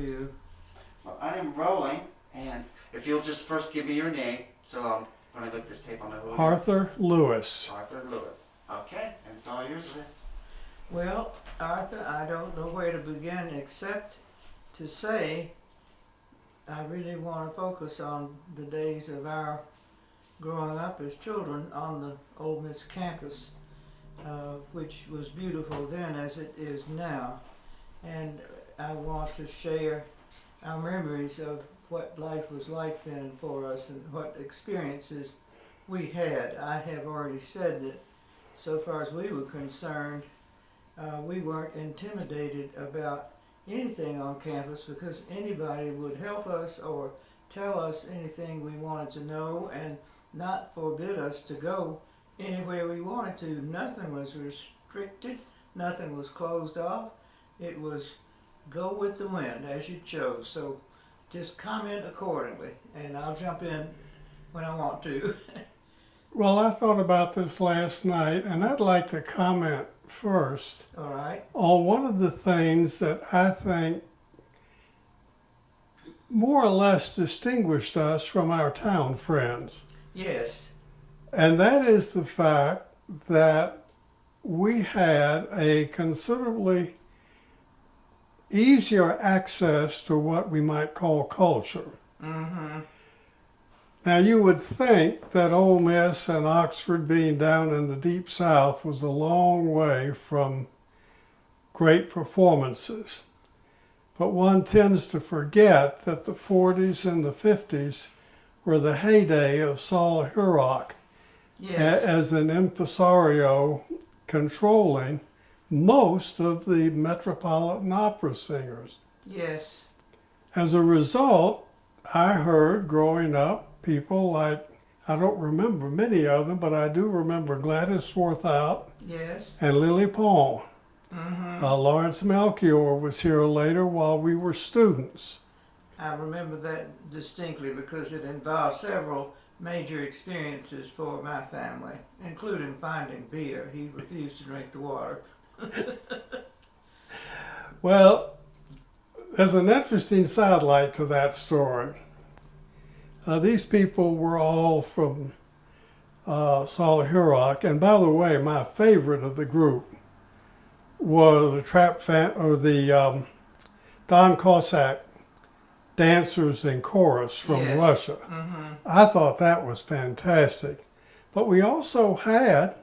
do. Well, I am rolling, and if you'll just first give me your name, so when I look this tape, I'll know who it is. Arthur Lewis. Arthur Lewis. Okay, and it's all yours, Liz. Well, Arthur, I don't know where to begin except to say I really want to focus on the days of our growing up as children on the Ole Miss campus, which was beautiful then as it is now. And I want to share our memories of what life was like then for us and what experiences we had. I have already said that so far as we were concerned, we weren't intimidated about anything on campus because anybody would help us or tell us anything we wanted to know and not forbid us to go anywhere we wanted to. Nothing was restricted, nothing was closed off. It was go with the wind as you chose. So just comment accordingly and I'll jump in when I want to. Well, I thought about this last night, and I'd like to comment first All right. on one of the things that I think more or less distinguished us from our town friends. Yes. And that is the fact that we had a considerably easier access to what we might call culture. Mm-hmm. Now, you would think that Ole Miss and Oxford being down in the deep South was a long way from great performances. But one tends to forget that the 40s and the 50s were the heyday of Saul Hurok as an impresario controlling most of the Metropolitan Opera singers. Yes. As a result, I heard growing up people like, I don't remember many of them, but I do remember Gladys Swarthout Yes. and Lily Paul. Mm-hmm. Lawrence Melchior was here later while we were students. I remember that distinctly because it involved several major experiences for my family, including finding beer. He refused to drink the water. Well, there's an interesting sidelight to that story. These people were all from Saul Hurok, and by the way, my favorite of the group were the Don Cossack dancers in chorus from Yes. Russia. Mm-hmm. I thought that was fantastic. But we also had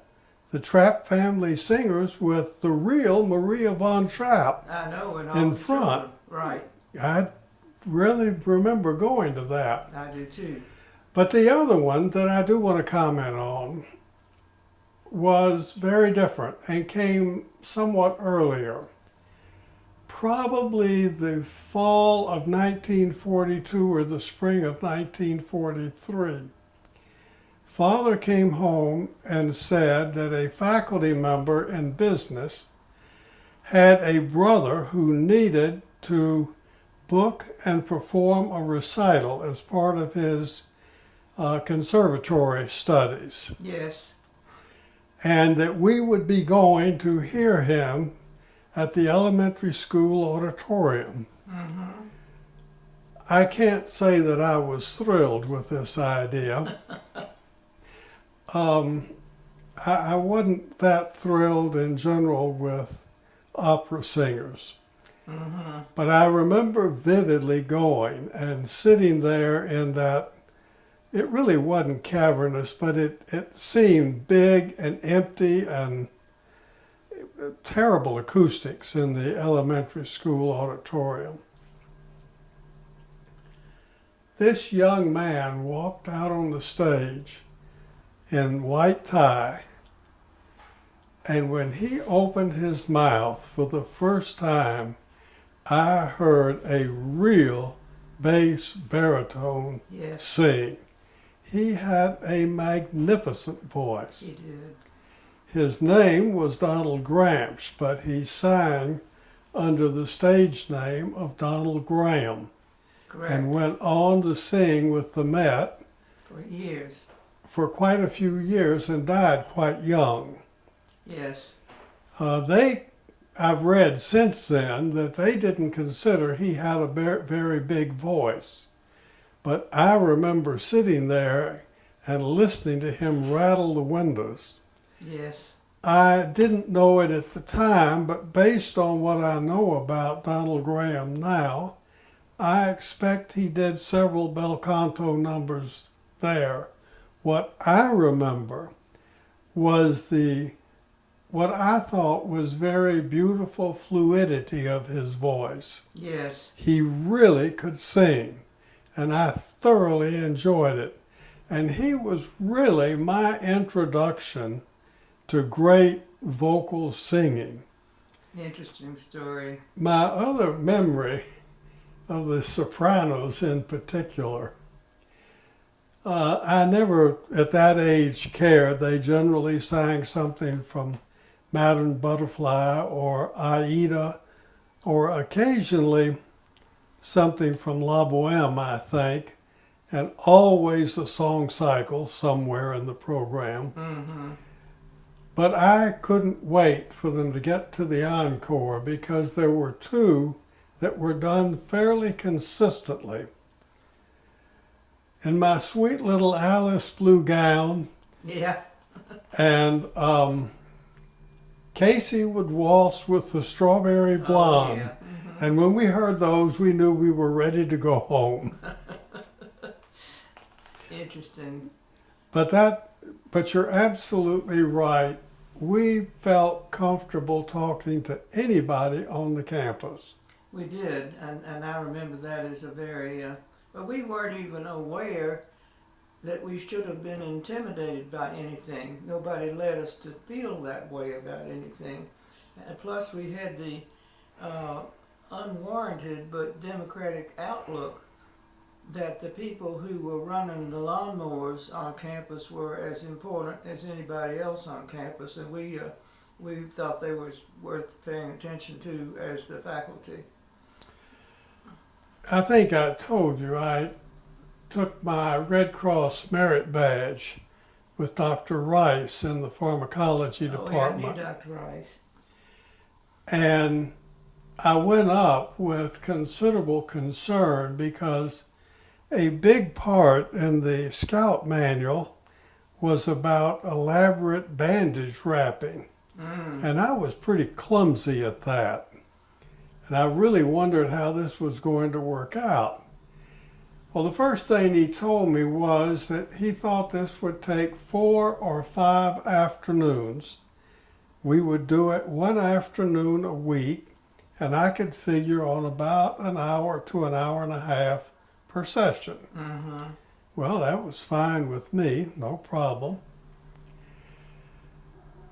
the Trapp family singers with the real Maria von Trapp I know, and all in the front. children. Right. I really remember going to that. I do too. But the other one that I do want to comment on was very different and came somewhat earlier. Probably the fall of 1942 or the spring of 1943. Father came home and said that a faculty member in business had a brother who needed to book and perform a recital as part of his conservatory studies, Yes. and that we would be going to hear him at the elementary school auditorium. Mm-hmm. I can't say that I was thrilled with this idea. I wasn't that thrilled in general with opera singers. Mm-hmm. But I remember vividly going and sitting there in that, it really wasn't cavernous, but it seemed big and empty and terrible acoustics in the elementary school auditorium. This young man walked out on the stage in white tie, and when he opened his mouth for the first time, I heard a real bass baritone Yes. sing. He had a magnificent voice. He did. His name was Donald Gramsch, but he sang under the stage name of Donald Graham Correct. and went on to sing with the Met For years. for quite a few years and died quite young. Yes. They I've read since then that they didn't consider he had a very big voice. But I remember sitting there and listening to him rattle the windows. Yes. I didn't know it at the time, but based on what I know about Donald Graham now, I expect he did several bel canto numbers there. What I remember was what I thought was very beautiful fluidity of his voice. Yes. He really could sing, and I thoroughly enjoyed it. And he was really my introduction to great vocal singing. Interesting story. My other memory of the sopranos in particular, I never at that age cared. They generally sang something from Madame Butterfly or Aida, or occasionally something from La Boheme, I think, and always a song cycle somewhere in the program. Mm-hmm. But I couldn't wait for them to get to the encore because there were two that were done fairly consistently. In my sweet little Alice blue gown, Yeah. and Casey would waltz with the strawberry blonde. Oh, yeah. Mm-hmm. And when we heard those, we knew we were ready to go home. Interesting. But you're absolutely right. We felt comfortable talking to anybody on the campus. We did, and I remember that as a very, but we weren't even aware that we should have been intimidated by anything. Nobody led us to feel that way about anything. And plus we had the unwarranted but democratic outlook that the people who were running the lawnmowers on campus were as important as anybody else on campus, and we thought they was worth paying attention to as the faculty. I think I told you I took my Red Cross merit badge with Dr. Rice in the pharmacology department. Oh, yeah, I knew Dr. Rice. And I went up with considerable concern because a big part in the Scout manual was about elaborate bandage wrapping. And I was pretty clumsy at that. And I really wondered how this was going to work out. Well, the first thing he told me was that he thought this would take 4 or 5 afternoons. We would do it one afternoon a week, and I could figure on about an hour to an hour and a half per session. Mm-hmm. Well, that was fine with me, no problem.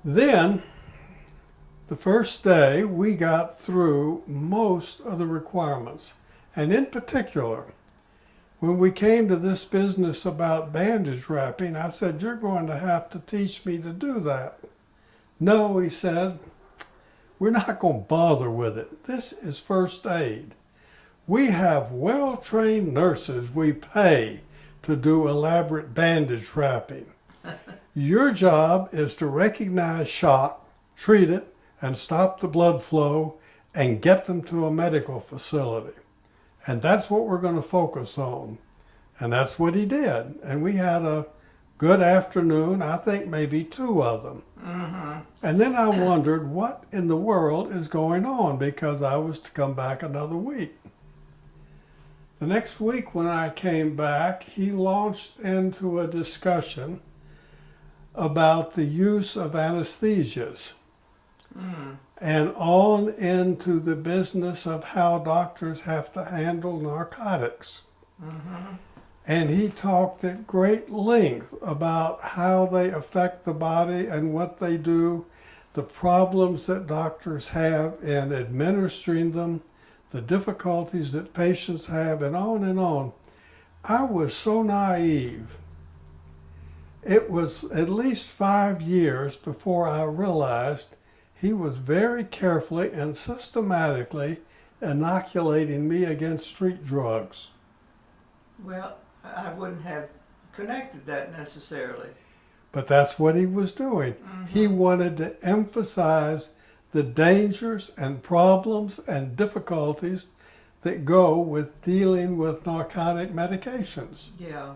Then, the first day, we got through most of the requirements. And in particular, when we came to this business about bandage wrapping, I said, "You're going to have to teach me to do that." "No," he said, "we're not going to bother with it. This is first aid. We have well-trained nurses we pay to do elaborate bandage wrapping. Your job is to recognize shock, treat it, and stop the blood flow and get them to a medical facility. And that's what we're going to focus on." And that's what he did. And we had a good afternoon, I think maybe 2 of them. Mm-hmm. And then I wondered what in the world is going on because I was to come back another week. The next week when I came back, he launched into a discussion about the use of anesthesias and on into the business of how doctors have to handle narcotics. Mm-hmm. And he talked at great length about how they affect the body and what they do, the problems that doctors have in administering them, the difficulties that patients have, and on and on. I was so naive. It was at least 5 years before I realized he was very carefully and systematically inoculating me against street drugs. Well, I wouldn't have connected that necessarily. But that's what he was doing. Mm-hmm. He wanted to emphasize the dangers and problems and difficulties that go with dealing with narcotic medications. Yeah.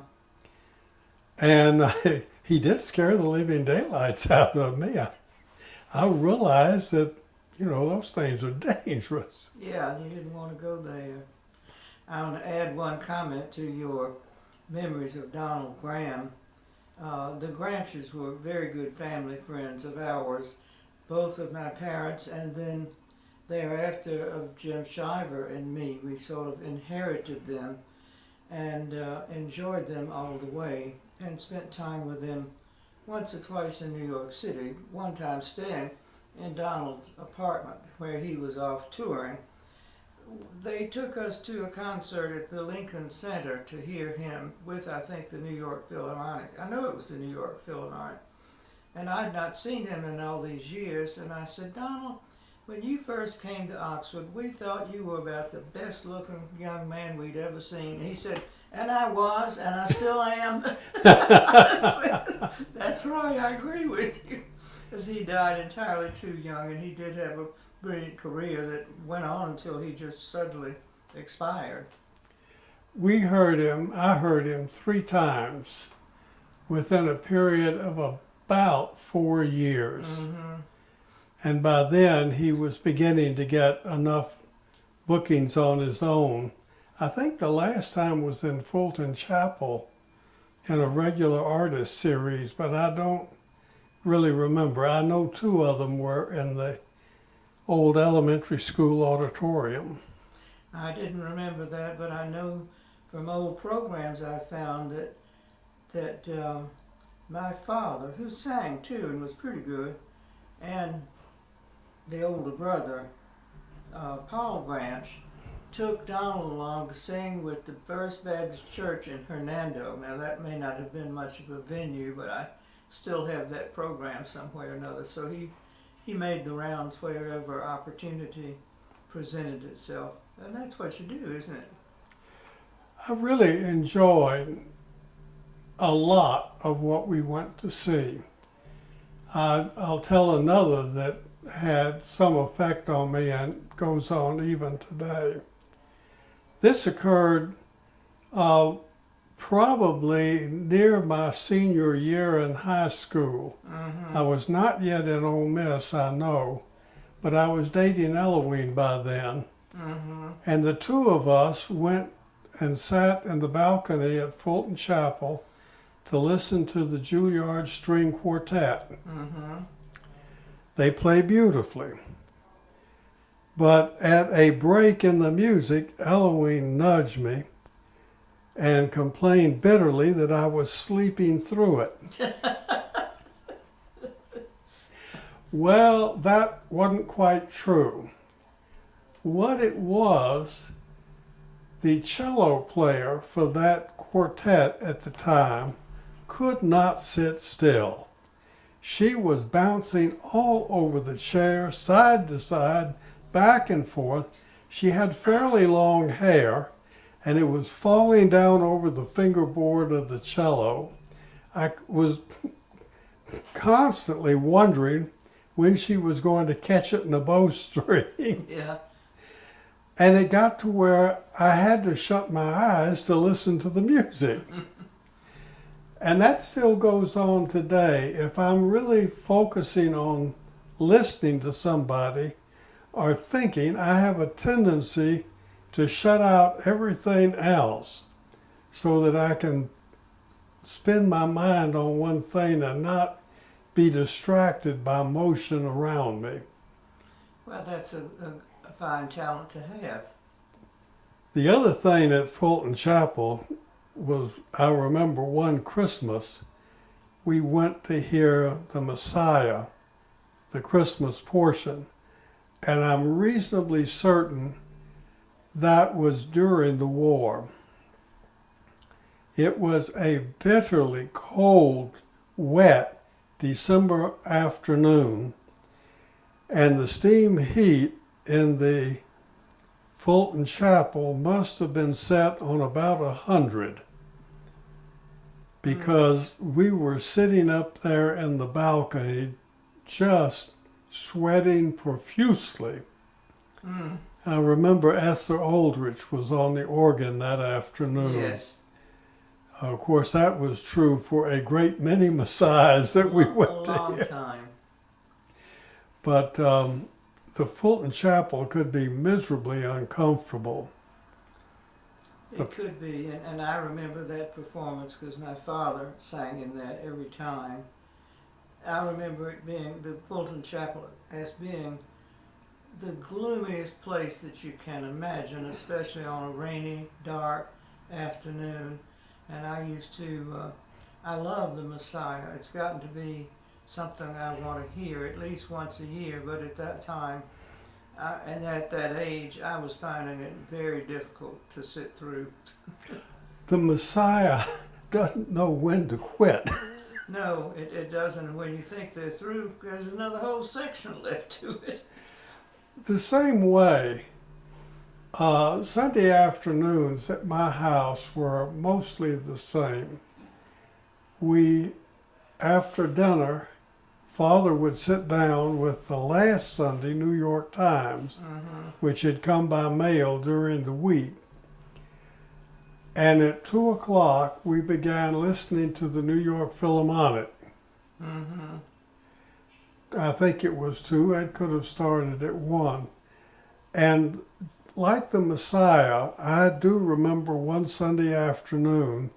And he did scare the living daylights out of me. I realized that, those things are dangerous. Yeah, you didn't want to go there. I want to add one comment to your memories of Donald Graham. The Gramsci's were very good family friends of ours, both of my parents, and then thereafter of Jim Shiver and me. We sort of inherited them and enjoyed them all the way, and spent time with them once or twice in New York City, one time staying in Donald's apartment where he was off touring. They took us to a concert at the Lincoln Center to hear him with, I think, the New York Philharmonic. I know it was the New York Philharmonic. And I'd not seen him in all these years, and I said, Donald, when you first came to Oxford, we thought you were about the best looking young man we'd ever seen. And he said, and I was, and I still am. I said, that's right, I agree with you. Because he died entirely too young, and he did have a brilliant career that went on until he just suddenly expired. I heard him 3 times within a period of about 4 years. Mm-hmm. And by then he was beginning to get enough bookings on his own. I think the last time was in Fulton Chapel in a regular artist series, but I don't really remember. I know 2 of them were in the old elementary school auditorium. I didn't remember that, but I know from old programs I found that my father, who sang too and was pretty good, and the older brother, Paul Branch, took Donald along to sing with the First Baptist Church in Hernando. Now that may not have been much of a venue, but I still have that program somewhere or another. So he made the rounds wherever opportunity presented itself. And that's what you do, isn't it? I really enjoyed a lot of what we went to see. I'll tell another that had some effect on me and goes on even today. This occurred probably near my senior year in high school. Mm-hmm. I was not yet in Ole Miss, I know, but I was dating Eloise by then. Mm-hmm. And the 2 of us went and sat in the balcony at Fulton Chapel to listen to the Juilliard String Quartet. Mm-hmm. They play beautifully. But at a break in the music, Eloise nudged me and complained bitterly that I was sleeping through it. Well, that wasn't quite true. What it was, the cello player for that quartet at the time could not sit still. She was bouncing all over the chair, side to side, back and forth. She had fairly long hair, and it was falling down over the fingerboard of the cello. I was constantly wondering when she was going to catch it in the bowstring. Yeah. And it got to where I had to shut my eyes to listen to the music. And that still goes on today. If I'm really focusing on listening to somebody or thinking, I have a tendency to shut out everything else so that I can spend my mind on one thing and not be distracted by motion around me. Well, that's a fine talent to have. The other thing at Fulton Chapel was, I remember one Christmas, we went to hear the Messiah, the Christmas portion, and I'm reasonably certain that was during the war. It was a bitterly cold, wet December afternoon, and the steam heat in the Fulton Chapel must have been set on about 100, because we were sitting up there in the balcony just sweating profusely. Mm. I remember Esther Aldrich was on the organ that afternoon. Yes. Of course, that was true for a great many messiahs that we went A to long hear. time. But the Fulton Chapel could be miserably uncomfortable. It could be, and I remember that performance because my father sang in that every time. I remember it being the Fulton Chapel as being the gloomiest place that you can imagine, especially on a rainy, dark afternoon. And I used to, I love the Messiah. It's gotten to be something I want to hear at least once a year, but at that time, and at that age, I was finding it very difficult to sit through. The Messiah doesn't know when to quit. No, it doesn't. When you think they're through, there's another whole section left to it. The same way, Sunday afternoons at my house were mostly the same. We, after dinner, Father would sit down with the last Sunday New York Times, which had come by mail during the week. And at 2 o'clock, we began listening to the New York Philharmonic. Mm-hmm. I think it was 2. It could have started at 1. And like the Messiah, I do remember one Sunday afternoon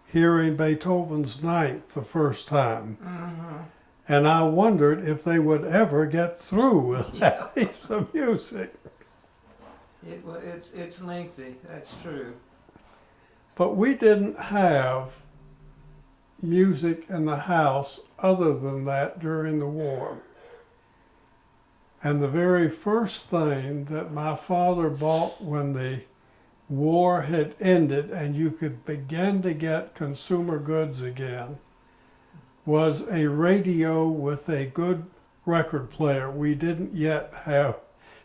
hearing Beethoven's Ninth the first time. Mm-hmm. And I wondered if they would ever get through with that piece of music. It's lengthy, that's true. But we didn't have music in the house other than that during the war. And the very first thing that my father bought when the war had ended and you could begin to get consumer goods again was a radio with a good record player. We didn't yet have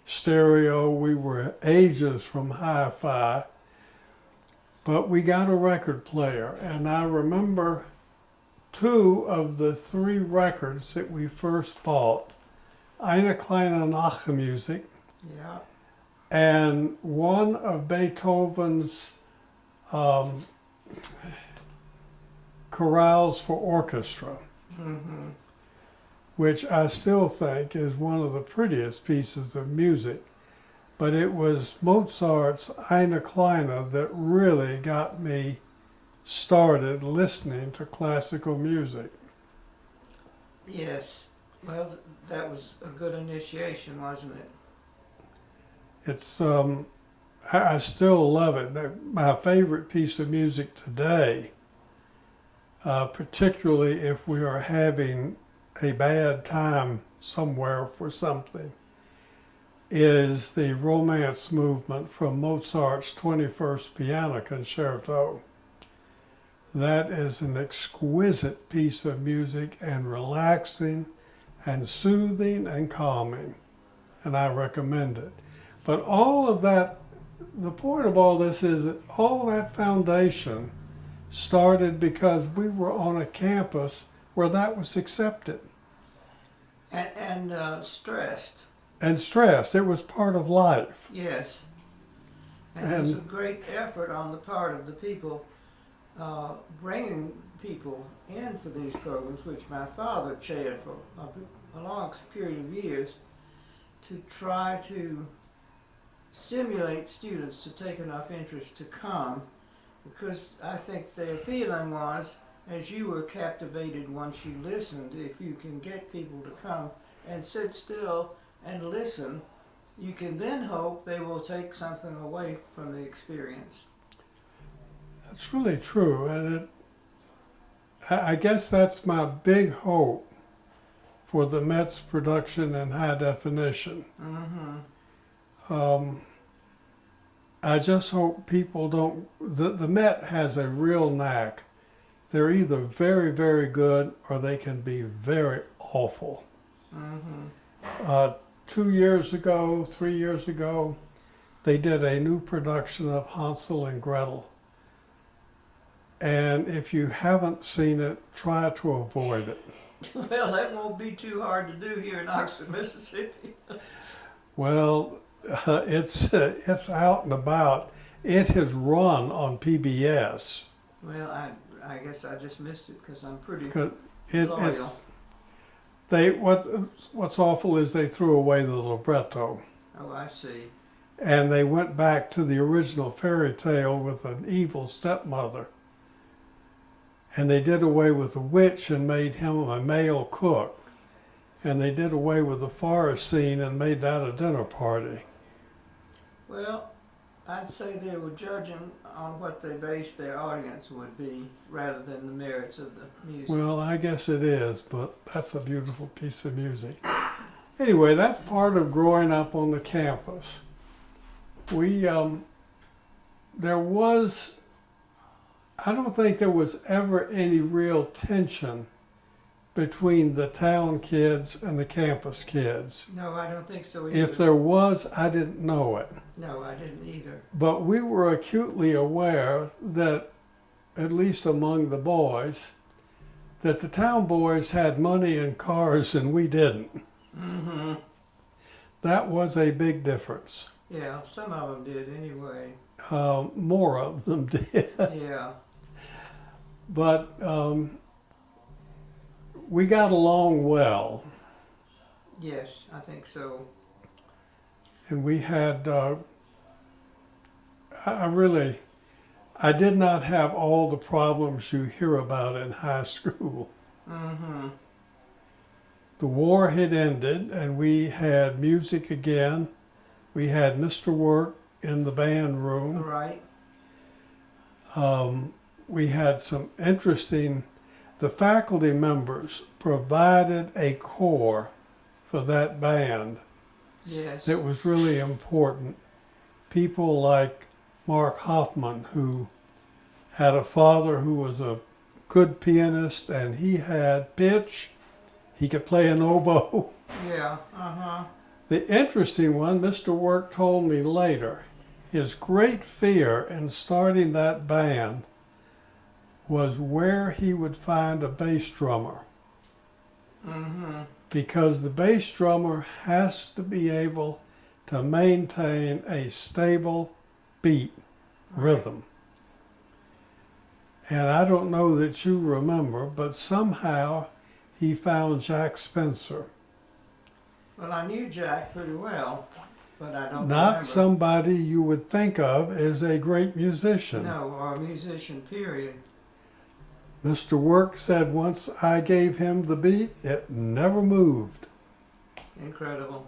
stereo. We were ages from hi-fi. But we got a record player, and I remember 2 of the 3 records that we first bought, Eine kleine Nachtmusik, Yeah. and one of Beethoven's chorales for orchestra, Mm-hmm. which I still think is one of the prettiest pieces of music. But it was Mozart's Eine kleine that really got me started listening to classical music. Yes. Well, that was a good initiation, wasn't it? It's I still love it. My favorite piece of music today, particularly if we are having a bad time somewhere for something, is the Romance movement from Mozart's 21st Piano Concerto. That is an exquisite piece of music and relaxing and soothing and calming, and I recommend it. But all of that, the point of all this is that all that foundation started because we were on a campus where that was accepted. And stressed. And stressed. It was part of life. Yes. And it was a great effort on the part of the people bringing people in for these programs, which my father chaired for a long period of years, to try to stimulate students to take enough interest to come, because I think their feeling was, as you were captivated once you listened, if you can get people to come and sit still and listen, you can then hope they will take something away from the experience. That's really true, and I guess that's my big hope for the Met's production in high definition. Mm-hmm. I just hope people don't. The Met has a real knack. They're either very, very good or they can be very awful. Mm-hmm. 2 years ago, 3 years ago, they did a new production of Hansel and Gretel. And if you haven't seen it, try to avoid it. Well, that won't be too hard to do here in Oxford, Mississippi. Well, it's out and about. It has run on PBS. Well, I guess I just missed it because I'm pretty 'Cause loyal. what's awful is they threw away the libretto, Oh, I see. and they went back to the original fairy tale with an evil stepmother, and they did away with the witch and made him a male cook, and they did away with the forest scene and made that a dinner party. Well, I'd say they were judging on what they based their audience would be rather than the merits of the music. Well, I guess it is, but that's a beautiful piece of music. Anyway, that's part of growing up on the campus. There was, I don't think there was ever any real tension between the town kids and the campus kids. No, I don't think so either. If there was, I didn't know it. No, I didn't either. But we were acutely aware that, at least among the boys, that the town boys had money and cars and we didn't. Mm-hmm. That was a big difference. Yeah, some of them did anyway. More of them did. Yeah. But we got along well. Yes, I think so. And we had, I did not have all the problems you hear about in high school. Mm-hmm. The war had ended and we had music again. We had Mr. Work in the band room. Right. We had some the faculty members provided a core for that band Yes. that was really important. People like Mark Hoffman, who had a father who was a good pianist and he had pitch. He could play an oboe. Yeah. Uh-huh. The interesting one, Mr. Work told me later, his great fear in starting that band was where he would find a bass drummer. Mm-hmm. Because the bass drummer has to be able to maintain a stable beat rhythm. And I don't know that you remember, but somehow he found Jack Spencer. Well, I knew Jack pretty well, but I don't Not remember. somebody you would think of as a great musician. No, or a musician, period. Mr. Work said once I gave him the beat, it never moved. Incredible.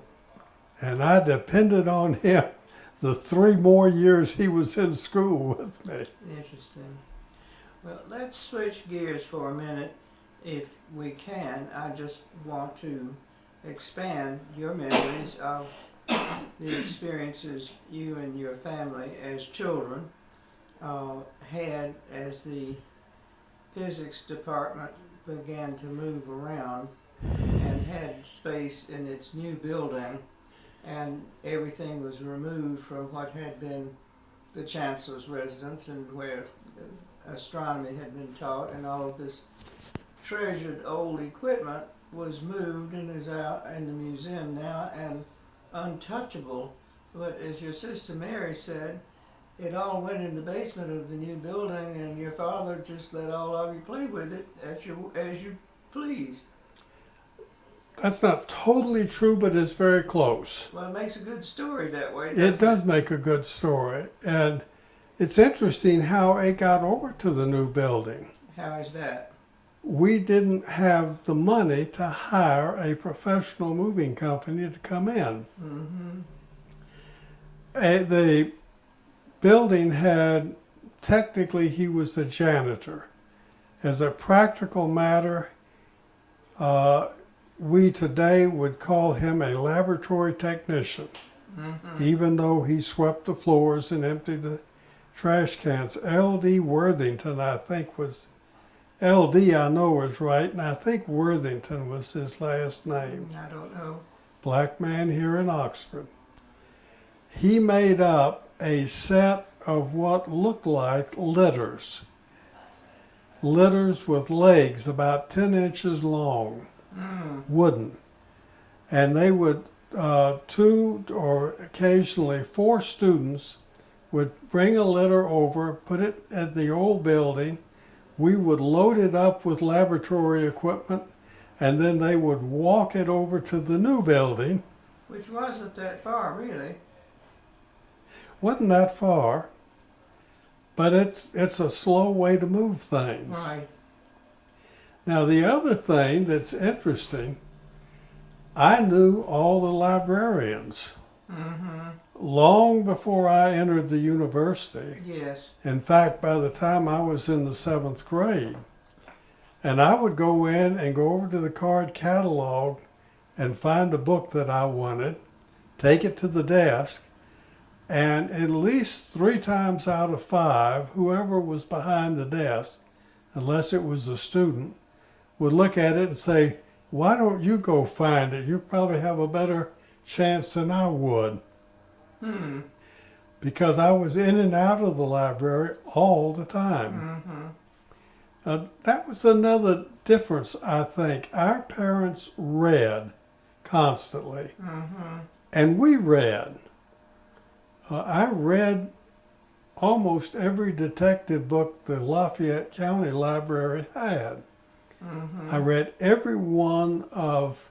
And I depended on him the 3 more years he was in school with me. Interesting. Well, let's switch gears for a minute, if we can. I just want to expand your memories of the experiences you and your family as children had as the physics department began to move around and had space in its new building, and everything was removed from what had been the chancellor's residence and where astronomy had been taught, and all of this treasured old equipment was moved and is out in the museum now and untouchable. But as your sister Mary said, it all went in the basement of the new building, and your father just let all of you play with it as you pleased. That's not totally true, but it's very close. Well, it makes a good story that way. It does make a good story. And it's interesting how it got over to the new building. How is that? We didn't have the money to hire a professional moving company to come in. Mm-hmm. The building had, technically he was a janitor. As a practical matter, we today would call him a laboratory technician, even though he swept the floors and emptied the trash cans. L.D. Worthington, I think was, L.D. I know was right, and I think Worthington was his last name. I don't know. Black man here in Oxford. He made up a set of what looked like litters. litters with legs about 10 inches long, wooden. And they would, 2 or occasionally 4 students would bring a litter over, put it at the old building. We would load it up with laboratory equipment, and then they would walk it over to the new building. Which wasn't that far, really. Wasn't that far, but it's a slow way to move things. Right. Now, the other thing that's interesting, I knew all the librarians long before I entered the university. Yes. In fact, by the time I was in the 7th grade, and I would go in and go over to the card catalog and find a book that I wanted, take it to the desk, and at least 3 times out of 5, whoever was behind the desk, unless it was a student, would look at it and say, "Why don't you go find it? You probably have a better chance than I would." Because I was in and out of the library all the time. That was another difference, I think. Our parents read constantly, and we read. I read almost every detective book the Lafayette County Library had. I read every one of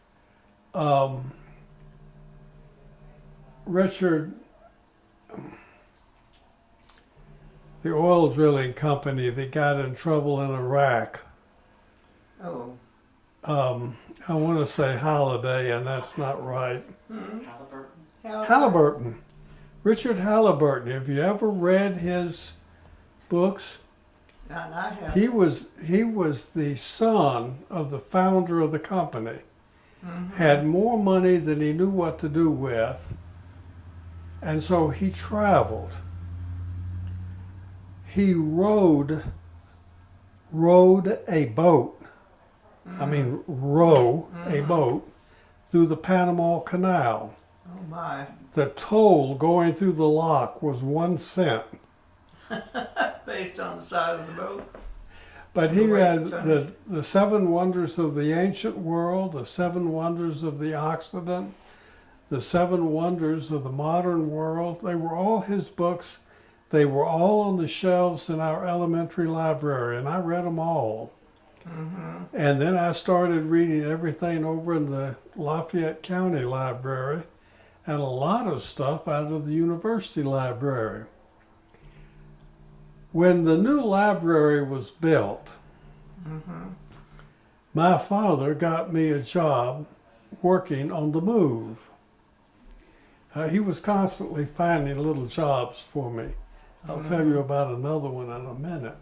Richard, the oil drilling company that got in trouble in Iraq. Oh. I want to say Halliday, and that's not right. Halliburton. Halliburton. Richard Halliburton. Have you ever read his books? And I have. He was the son of the founder of the company. Had more money than he knew what to do with, and so he traveled. He rowed a boat. I mean, row a boat through the Panama Canal. Oh my. The toll going through the lock was 1 cent. Based on the size of the boat. But he had the 7 wonders of the ancient world, the 7 wonders of the Occident, the 7 wonders of the modern world. They were all his books. They were all on the shelves in our elementary library, and I read them all. And then I started reading everything over in the Lafayette County Library and a lot of stuff out of the university library. When the new library was built, my father got me a job working on the move. He was constantly finding little jobs for me. I'll tell you about another one in a minute.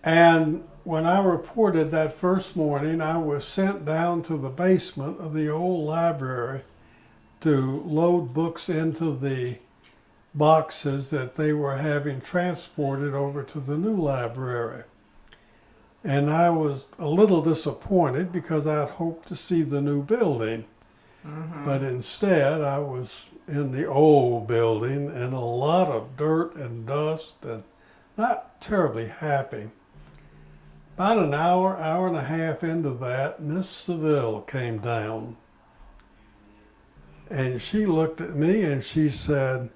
And when I reported that first morning, I was sent down to the basement of the old library to load books into the boxes that they were having transported over to the new library. And I was a little disappointed because I had hoped to see the new building. But instead, I was in the old building and a lot of dirt and dust and not terribly happy. About an hour and a half into that, Miss Seville came down. And she looked at me and she said,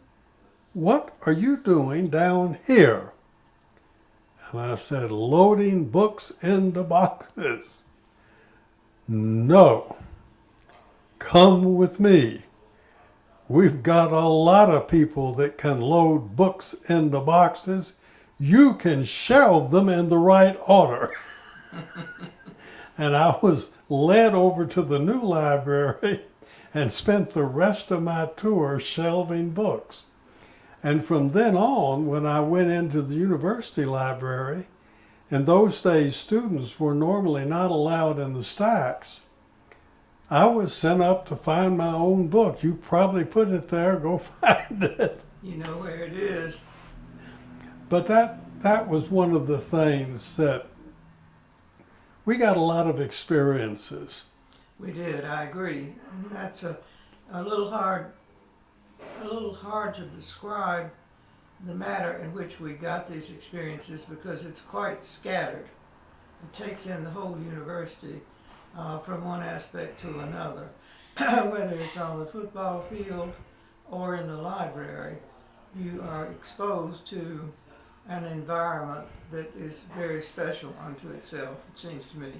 "What are you doing down here?" And I said, "Loading books into boxes." "No, come with me. We've got a lot of people that can load books into boxes. You can shelve them in the right order." And I was led over to the new library and spent the rest of my tour shelving books. And from then on, when I went into the university library, in those days students were normally not allowed in the stacks, I was sent up to find my own book. You probably put it there, go find it. You know where it is. But that was one of the things that we got a lot of experiences. We did, I agree. And that's a little hard to describe the manner in which we got these experiences, because it's quite scattered. It takes in the whole university from one aspect to another, whether it's on the football field or in the library. You are exposed to an environment that is very special unto itself, it seems to me.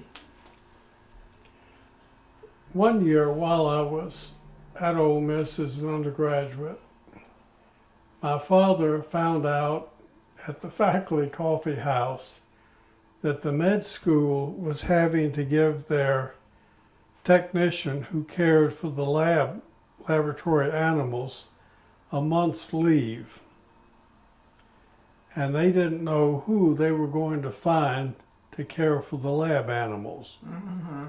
One year while I was at Ole Miss as an undergraduate, my father found out at the faculty coffee house that the med school was having to give their technician who cared for the laboratory animals a month's leave. And they didn't know who they were going to find to care for the lab animals. Mm-hmm.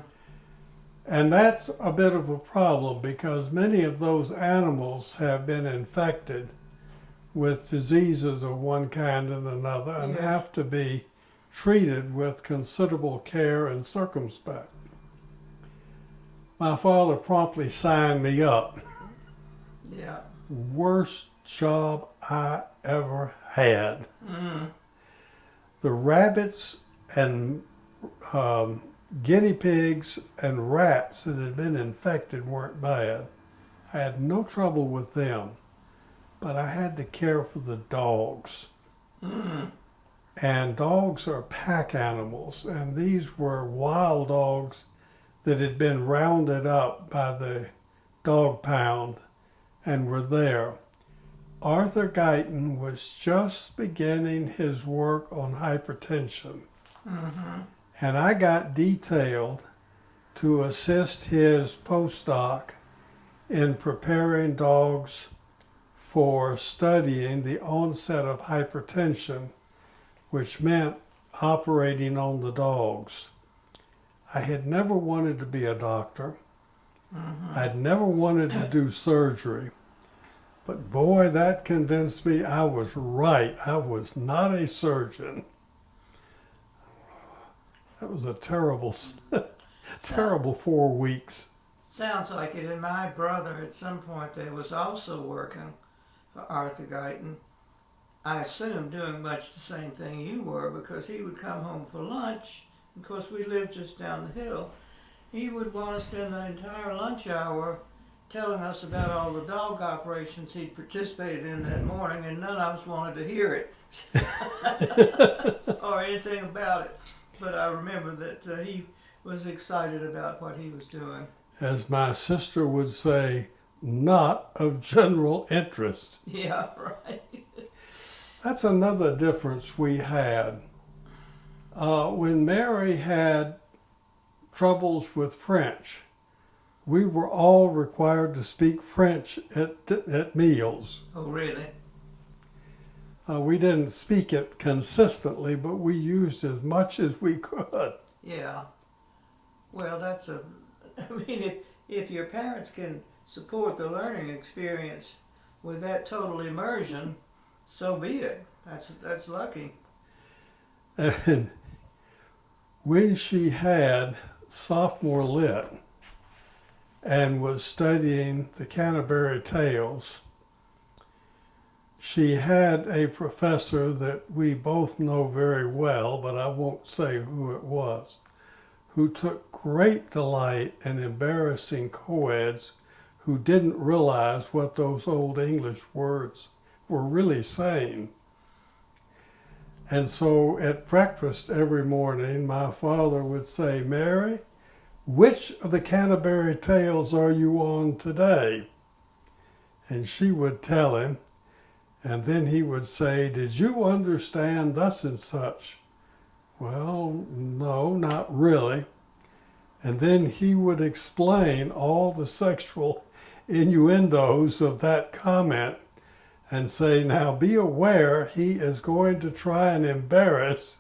And that's a bit of a problem because many of those animals have been infected with diseases of one kind and another and Yes. have to be treated with considerable care and circumspect. My father promptly signed me up. Yeah. Worst job I ever had. Mm. The rabbits and guinea pigs and rats that had been infected weren't bad. I had no trouble with them, but I had to care for the dogs. Mm. And dogs are pack animals, and these were wild dogs that had been rounded up by the dog pound and were there. Arthur Guyton was just beginning his work on hypertension, Mm-hmm. and I got detailed to assist his postdoc in preparing dogs for studying the onset of hypertension, which meant operating on the dogs. I had never wanted to be a doctor. Mm-hmm. I'd never wanted to do surgery. But boy, that convinced me I was right. I was not a surgeon. That was a terrible, terrible 4 weeks. Sounds like it. And my brother, at some point, there was also working for Arthur Guyton. I assume doing much the same thing you were, because he would come home for lunch. Of course, we lived just down the hill. He would want to spend the entire lunch hour telling us about all the dog operations he'd participated in that morning, and none of us wanted to hear it or anything about it. But I remember that he was excited about what he was doing. As my sister would say, not of general interest. Yeah, right. That's another difference we had. When Mary had troubles with French, we were all required to speak French at meals. Oh, really? We didn't speak it consistently, but we used as much as we could. Yeah. Well, I mean, if your parents can support the learning experience with that total immersion, so be it. That's lucky. And when she had sophomore lit and was studying the Canterbury Tales, she had a professor that we both know very well, but I won't say who it was, who took great delight in embarrassing co-eds who didn't realize what those old English words were really saying. And so at breakfast every morning, my father would say, "Mary, which of the Canterbury Tales are you on today?" And she would tell him, and then he would say, "Did you understand thus and such?" "Well, no, not really." And then he would explain all the sexual innuendos of that comment and say, "Now be aware he is going to try and embarrass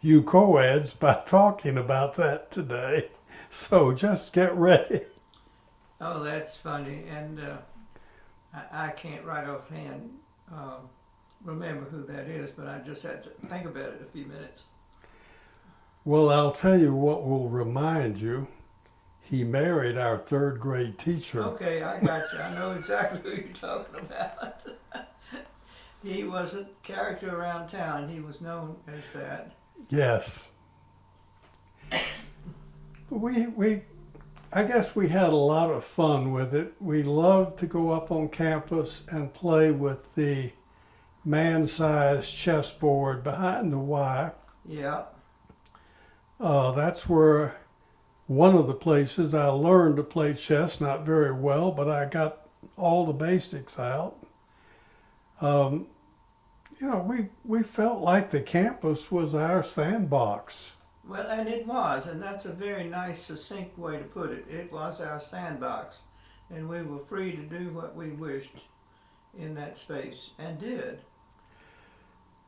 you co-eds by talking about that today. So just get ready." Oh, that's funny. And I can't right offhand remember who that is, but I just had to think about it a few minutes. Well, I'll tell you what will remind you. He married our third grade teacher. Okay, I got you. I know exactly who you're talking about. He was a character around town. He was known as that. Yes. I guess we had a lot of fun with it. We loved to go up on campus and play with the man-sized chessboard behind the Y. Yeah. That's where one of the places I learned to play chess, not very well, but I got all the basics out. We felt like the campus was our sandbox. Well, and it was, and that's a very nice, succinct way to put it. It was our sandbox, and we were free to do what we wished in that space, and did.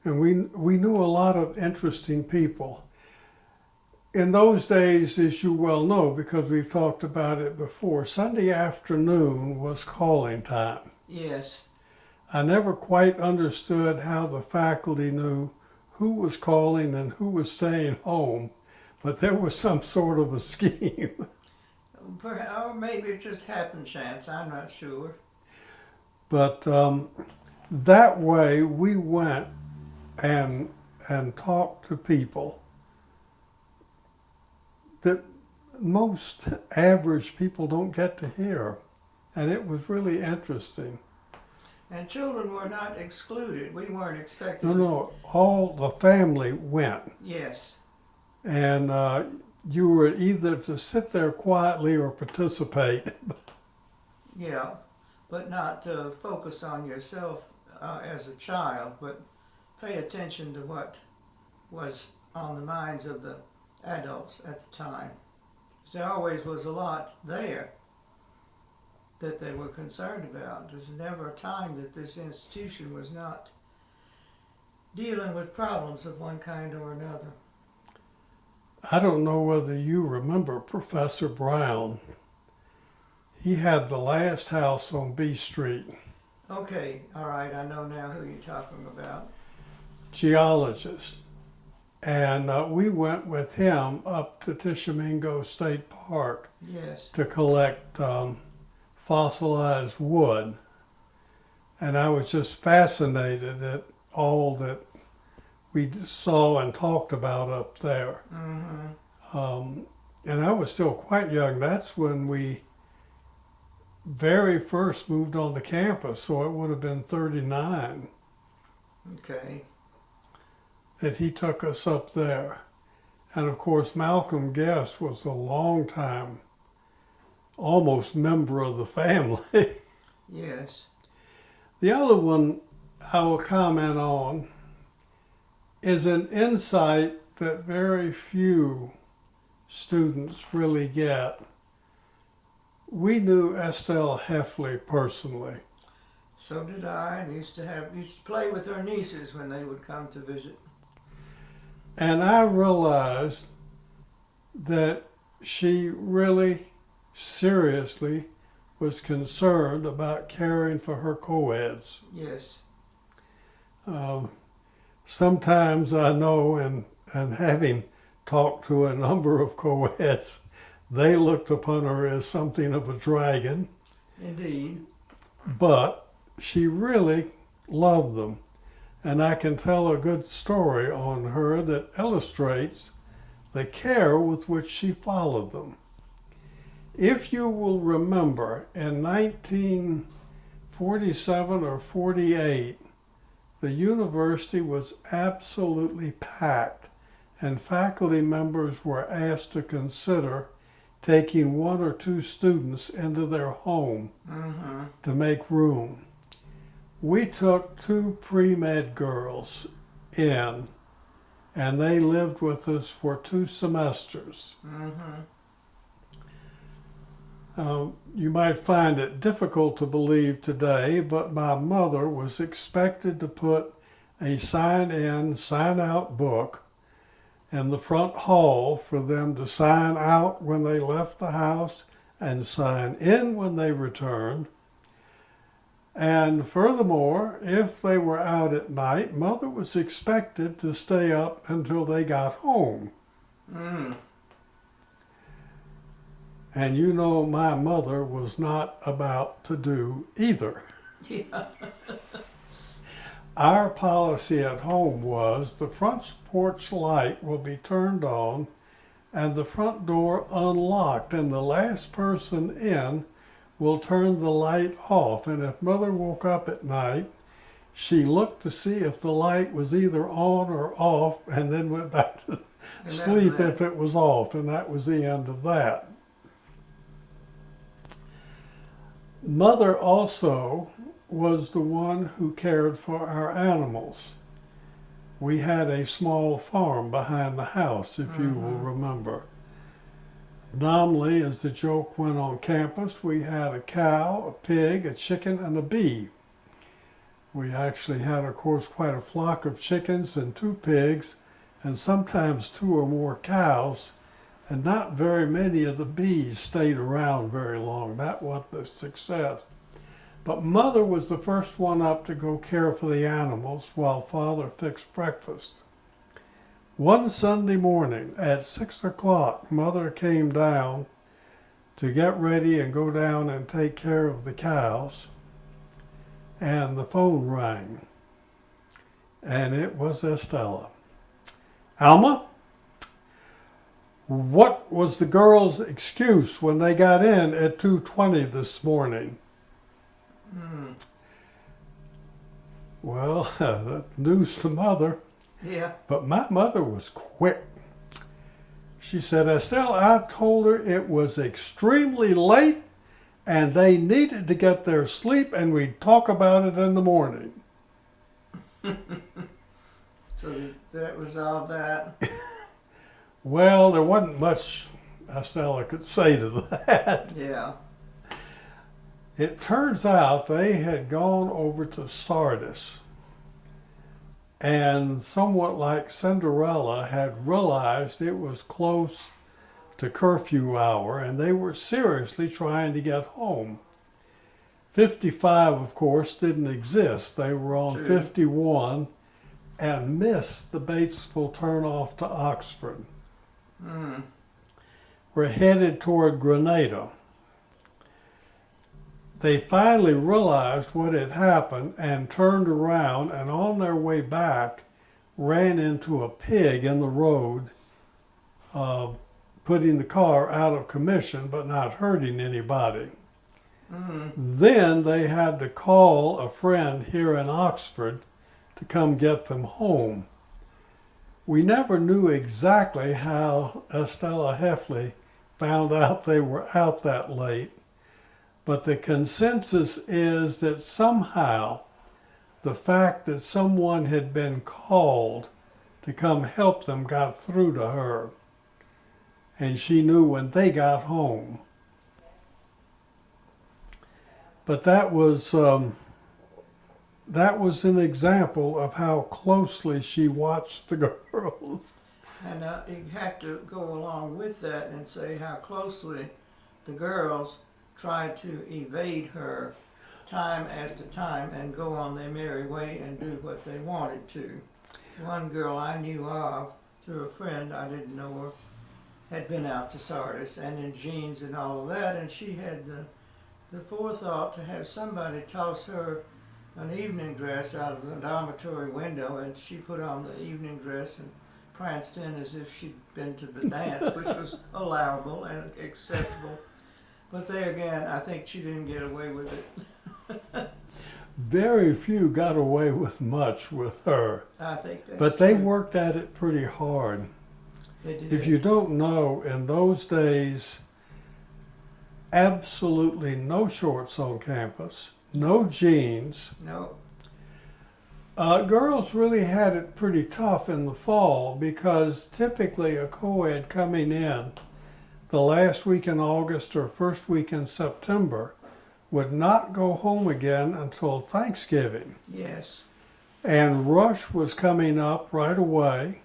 And we knew a lot of interesting people. In those days, as you well know, because we've talked about it before, Sunday afternoon was calling time. Yes. I never quite understood how the faculty knew who was calling and who was staying home, but there was some sort of a scheme. Or maybe it just happened chance, I'm not sure. But that way we went and talked to people that most average people don't get to hear. And it was really interesting. And children were not excluded. We weren't expected. No, all the family went. Yes. And you were either to sit there quietly or participate. Yeah, but not to focus on yourself as a child, but pay attention to what was on the minds of the adults at the time. There always was a lot there that they were concerned about. There's never a time that this institution was not dealing with problems of one kind or another. I don't know whether you remember Professor Brown. He had the last house on B Street. Okay, all right, I know now who you're talking about. Geologist. And we went with him up to Tishomingo State Park Yes. to collect fossilized wood. And I was just fascinated at all that we saw and talked about up there. Mm-hmm. And I was still quite young. That's when we very first moved on the campus, so it would have been 39 Okay. that he took us up there. And of course, Malcolm Guest was a long time, almost member of the family. Yes. The other one I will comment on is an insight that very few students really get. We knew Estelle Heffley personally. So did I, and used to play with her nieces when they would come to visit. And I realized that she really seriously was concerned about caring for her co-eds. Yes. Sometimes I know, and having talked to a number of co-eds, they looked upon her as something of a dragon. Indeed. But she really loved them. And I can tell a good story on her that illustrates the care with which she followed them. If you will remember, in 1947 or 48, the university was absolutely packed, and faculty members were asked to consider taking one or two students into their home to make room. We took two pre-med girls in, and they lived with us for 2 semesters. You might find it difficult to believe today, but my mother was expected to put a sign-in, sign-out book in the front hall for them to sign out when they left the house and sign in when they returned. And furthermore, if they were out at night, Mother was expected to stay up until they got home. And you know my mother was not about to do either. Yeah. our policy at home was the front porch light will be turned on and the front door unlocked, and the last person in will turn the light off. And if Mother woke up at night, she looked to see if the light was either on or off, and then went back to sleep if it was off, and that was the end of that. Mother also was the one who cared for our animals. We had a small farm behind the house, if you will remember. Nominally, as the joke went on campus, we had a cow, a pig, a chicken, and a bee. We actually had, of course, quite a flock of chickens and 2 pigs, and sometimes 2 or more cows, and not very many of the bees stayed around very long. That wasn't a success. But Mother was the first one up to go care for the animals while Father fixed breakfast. One Sunday morning at 6 o'clock, Mother came down to get ready and go down and take care of the cows, and the phone rang, and it was Estella. Alma, what was the girls' excuse when they got in at 2:20 this morning? Well, that news to Mother. Yeah. But my mother was quick. She said, Estelle, I told her it was extremely late and they needed to get their sleep and we'd talk about it in the morning. So that resolved that. Well, there wasn't much Estella could say to that. Yeah. It turns out they had gone over to Sardis, and somewhat like Cinderella had realized it was close to curfew hour and they were seriously trying to get home. 55, of course, didn't exist. They were on 51 and missed the Batesville turnoff to Oxford. We're headed toward Grenada. They finally realized what had happened and turned around, and on their way back ran into a pig in the road, putting the car out of commission but not hurting anybody. Then they had to call a friend here in Oxford to come get them home. We never knew exactly how Estella Heffley found out they were out that late, but the consensus is that somehow the fact that someone had been called to come help them got through to her, and she knew when they got home. But that was an example of how closely she watched the girls. And you have to go along with that and say how closely the girls tried to evade her time after time and go on their merry way and do what they wanted to. One girl I knew of, through a friend, I didn't know her, had been out to Sardis and in jeans and all of that, and she had the forethought to have somebody toss her an evening dress out of the dormitory window, and she put on the evening dress and pranced in as if she'd been to the dance, which was allowable and acceptable. But there again, I think she didn't get away with it. Very few got away with much with her. I think that's But they true. worked at it pretty hard. They did. If you don't know, in those days, absolutely no shorts on campus, no jeans. No. Girls really had it pretty tough in the fall because typically a co-ed coming in the last week in August or first week in September would not go home again until Thanksgiving. Yes. And rush was coming up right away.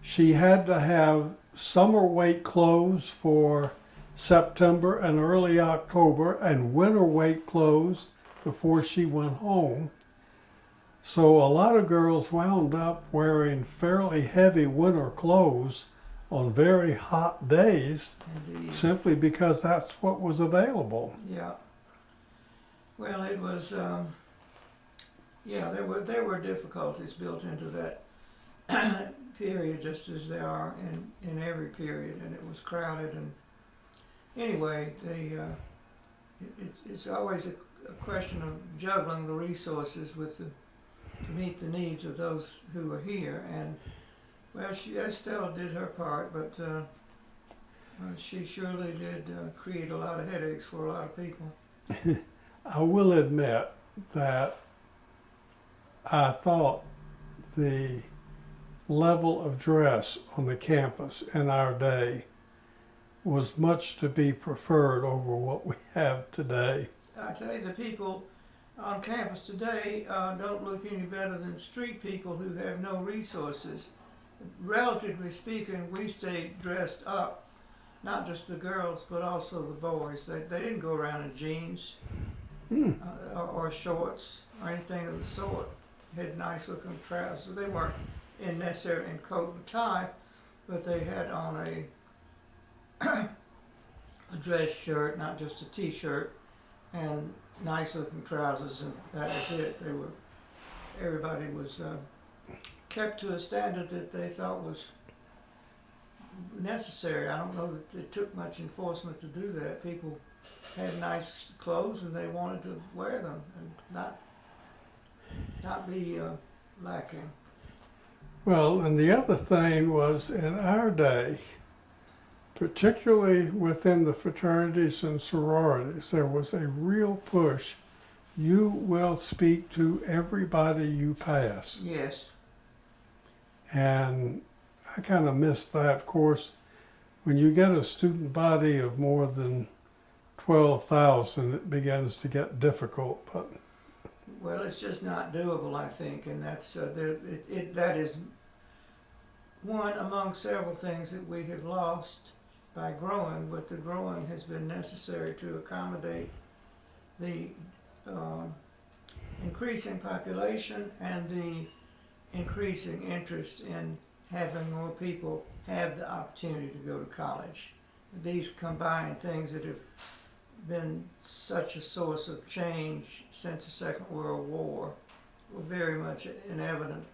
She had to have summer weight clothes for September and early October and winter weight clothes before she went home. So a lot of girls wound up wearing fairly heavy winter clothes on very hot days, Indeed. simply because that's what was available. Yeah. Well, it was Yeah, there were difficulties built into that period, just as there are in every period, and it was crowded. And anyway, it's always a question of juggling the resources to meet the needs of those who are here. And well, Estelle did her part, but she surely did create a lot of headaches for a lot of people. I will admit that I thought the level of dress on the campus in our day was much to be preferred over what we have today. I tell you, the people on campus today don't look any better than street people who have no resources. Relatively speaking, we stayed dressed up, not just the girls, but also the boys. They didn't go around in jeans or shorts or anything of the sort. Had nice looking trousers. They weren't necessarily in coat and tie, but they had on a dress shirt, not just a t-shirt, and nice looking trousers, and that was it. Everybody was kept to a standard that they thought was necessary. I don't know that it took much enforcement to do that. People had nice clothes and they wanted to wear them and not be lacking. Well, and the other thing was in our day, particularly within the fraternities and sororities, there was a real push. You will speak to everybody you pass. Yes. And I kind of missed that. Of course, when you get a student body of more than 12,000, it begins to get difficult. But well, it's just not doable, I think, and that's that is one among several things that we have lost by growing. But the growing has been necessary to accommodate the increasing population and the increasing interest in having more people have the opportunity to go to college. These combined things that have been such a source of change since the Second World War were very much in evidence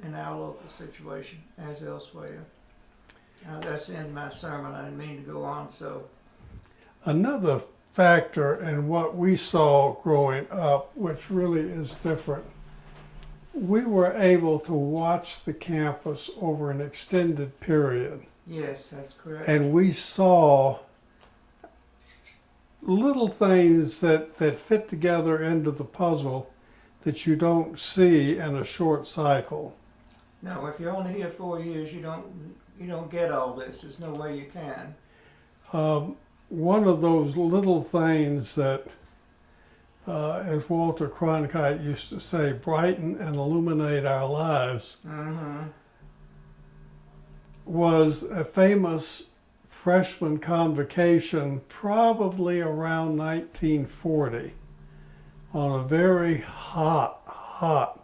in our local situation as elsewhere. That's in my sermon. I didn't mean to go on so. another factor in what we saw growing up, which really is different, we were able to watch the campus over an extended period. Yes, that's correct. And we saw little things that fit together into the puzzle that you don't see in a short cycle. No, if you're only here 4 years, you don't get all this. There's no way you can. One of those little things that, as Walter Cronkite used to say, brighten and illuminate our lives, was a famous freshman convocation probably around 1940 on a very hot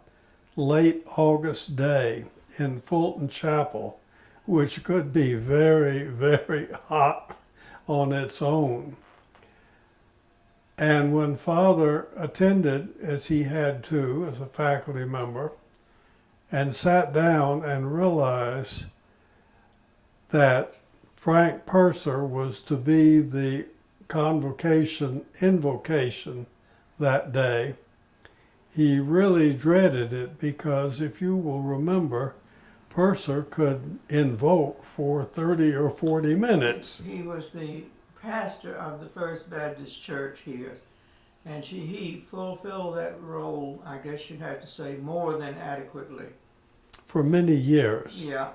late August day in Fulton Chapel, which could be very, very hot on its own. And when Father attended, as he had to as a faculty member, and sat down and realized that Frank Purser was to be the invocation that day, he really dreaded it, because if you will remember, Purser could invoke for 30 or 40 minutes. He was the pastor of the First Baptist Church here, and he fulfilled that role, I guess you'd have to say, more than adequately. For many years. Yeah.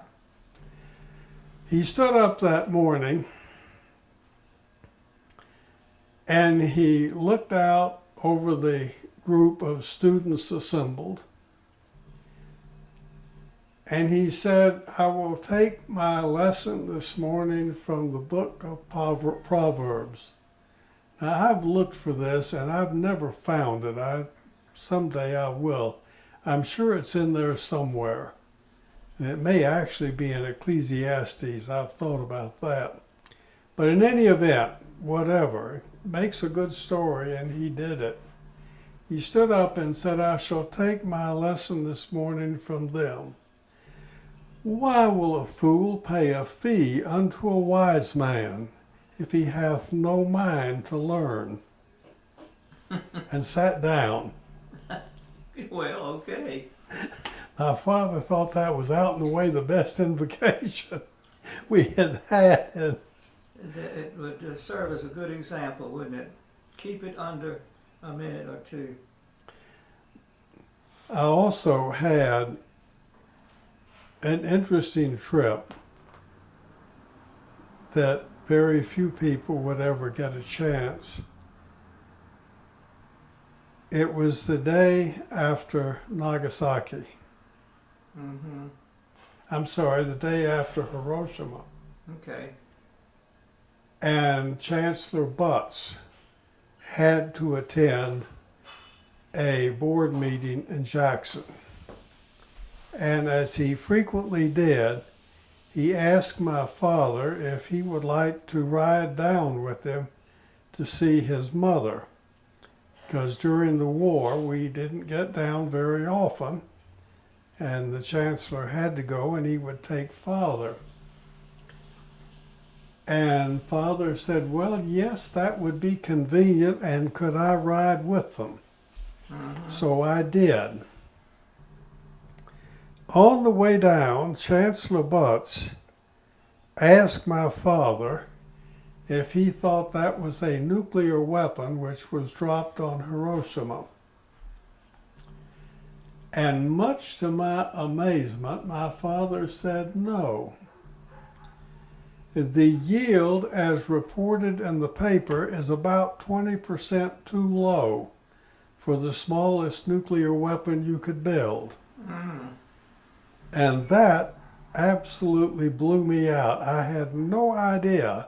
He stood up that morning and he looked out over the group of students assembled, and he said, "I will take my lesson this morning from the book of Proverbs." Now, I've looked for this and I've never found it. Someday I will. I'm sure it's in there somewhere. And it may actually be in Ecclesiastes. I've thought about that. But in any event, whatever, it makes a good story, and he did it. He stood up and said, I shall take my lesson this morning from them. Why will a fool pay a fee unto a wise man if he hath no mind to learn? And sat down. Well, okay. My father thought that was out and away the best invocation we had had. It would serve as a good example, wouldn't it? Keep it under a minute or two. I also had an interesting trip that very few people would ever get a chance. It was the day after Nagasaki. Mm-hmm. I'm sorry, the day after Hiroshima. Okay. And Chancellor Butts had to attend a board meeting in Jackson. And as he frequently did, he asked my father if he would like to ride down with him to see his mother. Because during the war, we didn't get down very often, and the chancellor had to go, and he would take father. And father said, well, yes, that would be convenient, and could I ride with them? Mm-hmm. So I did. On the way down, Chancellor Butts asked my father if he thought that was a nuclear weapon which was dropped on Hiroshima. And much to my amazement, my father said no. The yield, as reported in the paper, is about 20% too low for the smallest nuclear weapon you could build. Mm. And that absolutely blew me out. I had no idea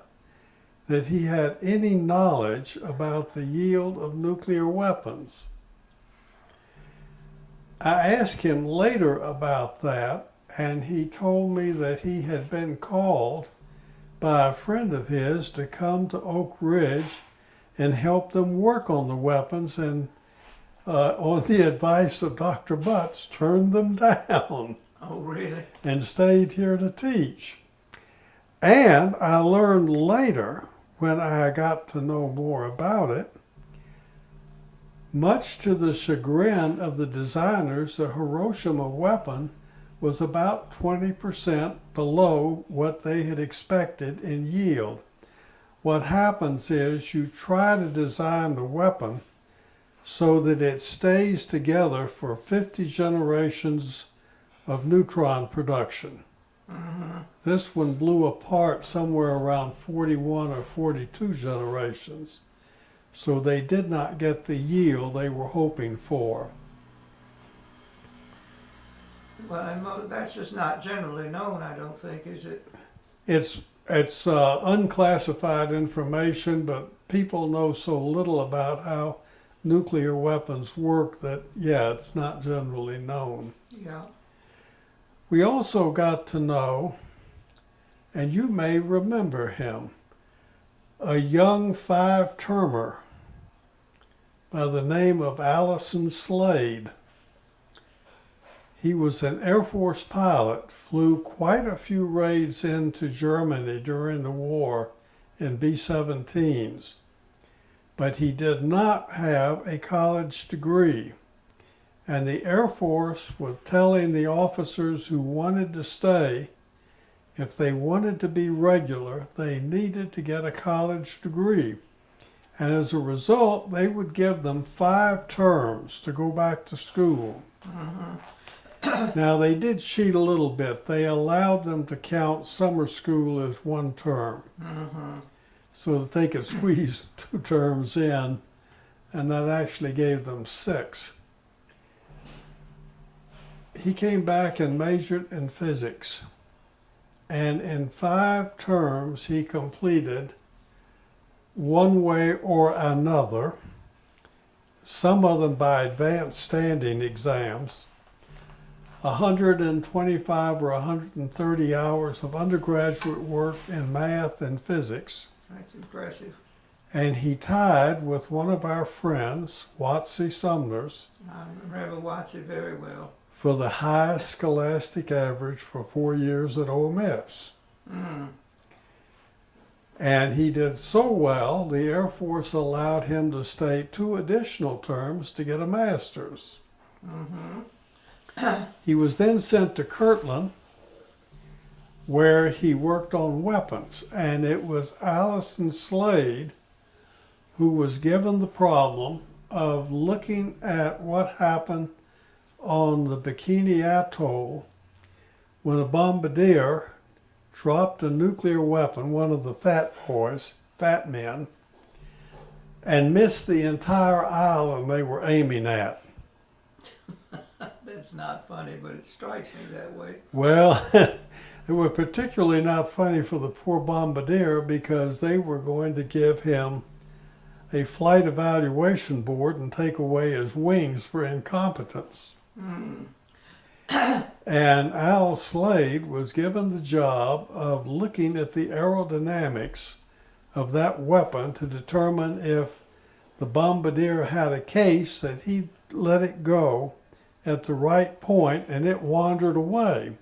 that he had any knowledge about the yield of nuclear weapons. I asked him later about that, and he told me that he had been called by a friend of his to come to Oak Ridge and help them work on the weapons, and on the advice of Dr. Butts, turned them down. Oh, really? And stayed here to teach. And I learned later, when I got to know more about it, much to the chagrin of the designers, the Hiroshima weapon was about 20% below what they had expected in yield. What happens is you try to design the weapon so that it stays together for 50 generations of neutron production. Mm-hmm. This one blew apart somewhere around 41 or 42 generations. So they did not get the yield they were hoping for. Well, and that's just not generally known, I don't think, is it? It's unclassified information, but people know so little about how nuclear weapons work that, yeah, it's not generally known. Yeah. We also got to know, and you may remember him, a young five-termer by the name of Allison Slade. He was an Air Force pilot, flew quite a few raids into Germany during the war in B-17s, but he did not have a college degree. And the Air Force was telling the officers who wanted to stay, if they wanted to be regular, they needed to get a college degree. And as a result, they would give them 5 terms to go back to school. Mm-hmm. Now, they did cheat a little bit. They allowed them to count summer school as 1 term, Mm-hmm. so that they could squeeze 2 terms in, and that actually gave them 6. He came back and majored in physics, and in 5 terms he completed, one way or another, some of them by advanced standing exams, 125 or 130 hours of undergraduate work in math and physics. That's impressive. and he tied with one of our friends, Watsy Sumner's, I remember Watsy very well. for the highest scholastic average for 4 years at Ole Miss. Mm. And he did so well, the Air Force allowed him to stay 2 additional terms to get a master's. Mm-hmm. He was then sent to Kirtland, where he worked on weapons. And it was Allison Slade who was given the problem of looking at what happened on the Bikini Atoll when a bombardier dropped a nuclear weapon, one of the fat men, and missed the entire island they were aiming at. That's not funny, but it strikes me that way. Well, it was particularly not funny for the poor bombardier because they were going to give him a flight evaluation board and take away his wings for incompetence. Mm. And Al Slade was given the job of looking at the aerodynamics of that weapon to determine if the bombardier had a case that he let it go at the right point and it wandered away.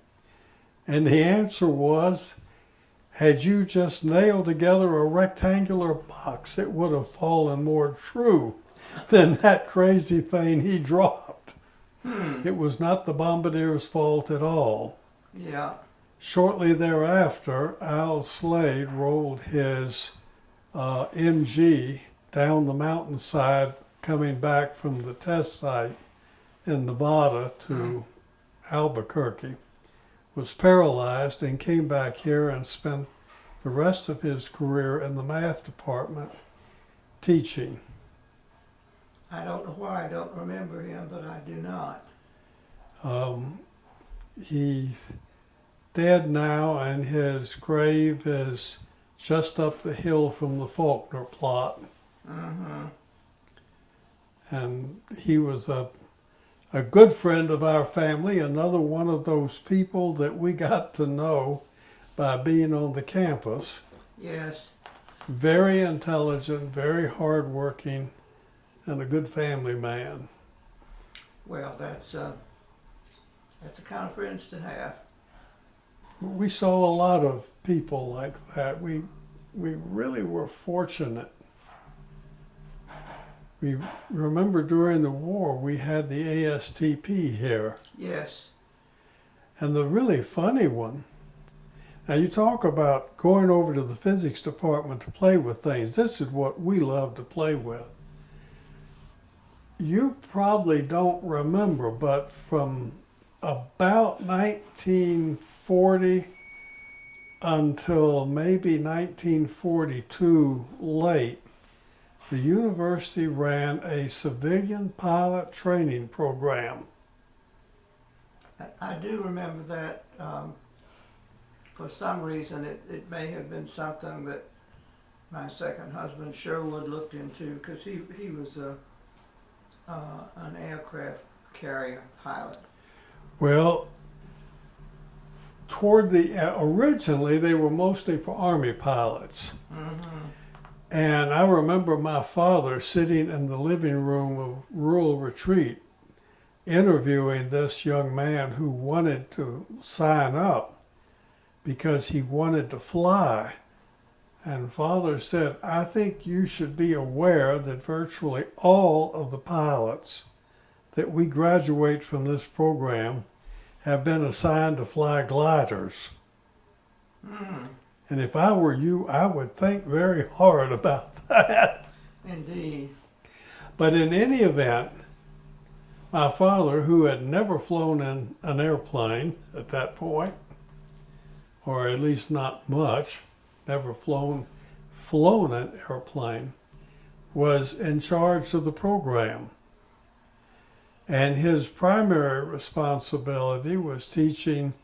And the answer was, had you just nailed together a rectangular box, it would have fallen more true than that crazy thing he dropped. It was not the bombardier's fault at all. Yeah. Shortly thereafter, Al Slade rolled his MG down the mountainside coming back from the test site in Nevada to Albuquerque, was paralyzed and came back here and spent the rest of his career in the math department teaching. I don't know why I don't remember him, but I do not. He's dead now, and his grave is just up the hill from the Faulkner plot. Mm-hmm. And he was a good friend of our family, another one of those people that we got to know by being on the campus. Yes. Very intelligent, very hardworking, and a good family man. Well, that's the kind of friends to have. We saw a lot of people like that. We really were fortunate. We remember during the war we had the ASTP here. Yes. And the really funny one, now you talk about going over to the physics department to play with things. This is what we love to play with. You probably don't remember, but from about 1940 until maybe 1942 late, the university ran a civilian pilot training program. I do remember that. For some reason, it may have been something that my second husband Sherwood looked into, because he was an aircraft carrier pilot. Well, originally they were mostly for Army pilots. Mm-hmm. And I remember my father sitting in the living room of Rural Retreat interviewing this young man who wanted to sign up because he wanted to fly. And Father said, I think you should be aware that virtually all of the pilots that we graduate from this program have been assigned to fly gliders. Mm. And if I were you, I would think very hard about that. Indeed. But in any event, my father, who had never flown in an airplane at that point, or at least not much, never flown an airplane, was in charge of the program. And his primary responsibility was teaching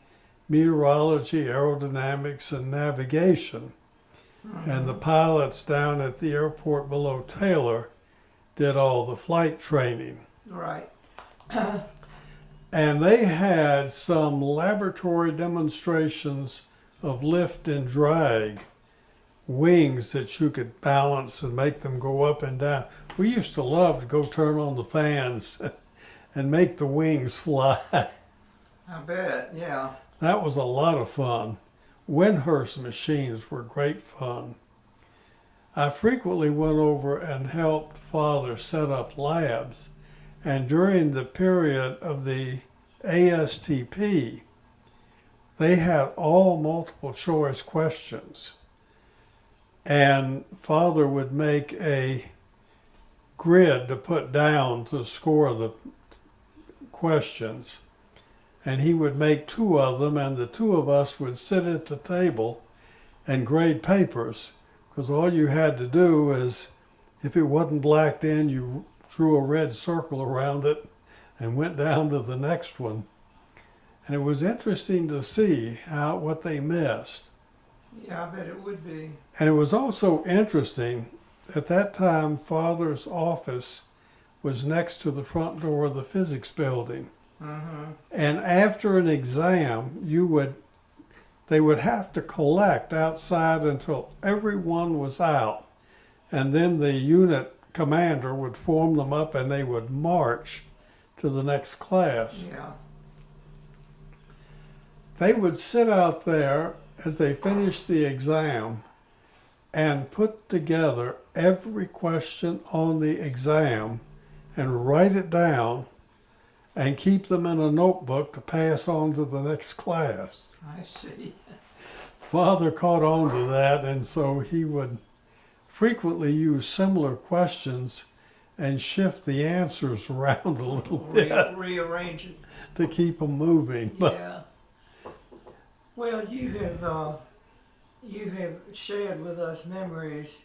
meteorology, aerodynamics, and navigation. Mm-hmm. And the pilots down at the airport below Taylor did all the flight training. Right. And they had some laboratory demonstrations of lift and drag wings that you could balance and make them go up and down. We used to love to go turn on the fans and make the wings fly. I bet, yeah. That was a lot of fun. Windhurst machines were great fun. I frequently went over and helped Father set up labs, and during the period of the ASTP, they had all multiple choice questions. And Father would make a grid to put down to score the questions. And he would make 2 of them, and the 2 of us would sit at the table and grade papers, because all you had to do is, if it wasn't blacked in, you drew a red circle around it and went down to the next one. And it was interesting to see what they missed. Yeah, I bet it would be. And it was also interesting, at that time, Father's office was next to the front door of the physics building. Mm-hmm. And after an exam, they would have to collect outside until everyone was out. And then the unit commander would form them up and they would march to the next class. Yeah. They would sit out there as they finished the exam and put together every question on the exam and write it down and keep them in a notebook to pass on to the next class. I see. Father caught on to that, and so he would frequently use similar questions and shift the answers around a little bit Rearrange it. to keep them moving. But Yeah. Well, you have shared with us memories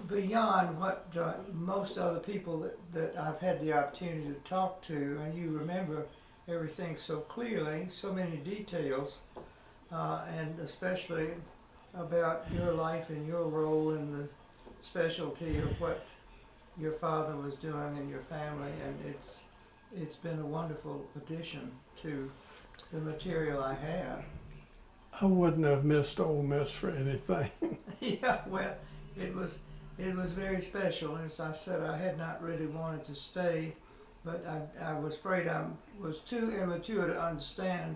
beyond what most other people that I've had the opportunity to talk to, and you remember everything so clearly, so many details, and especially about your life and your role in the specialty of what your father was doing in your family, and it's been a wonderful addition to the material I have. I wouldn't have missed Ole Miss for anything. Yeah, well, it was very special. As I said, I had not really wanted to stay, but I was afraid I was too immature to understand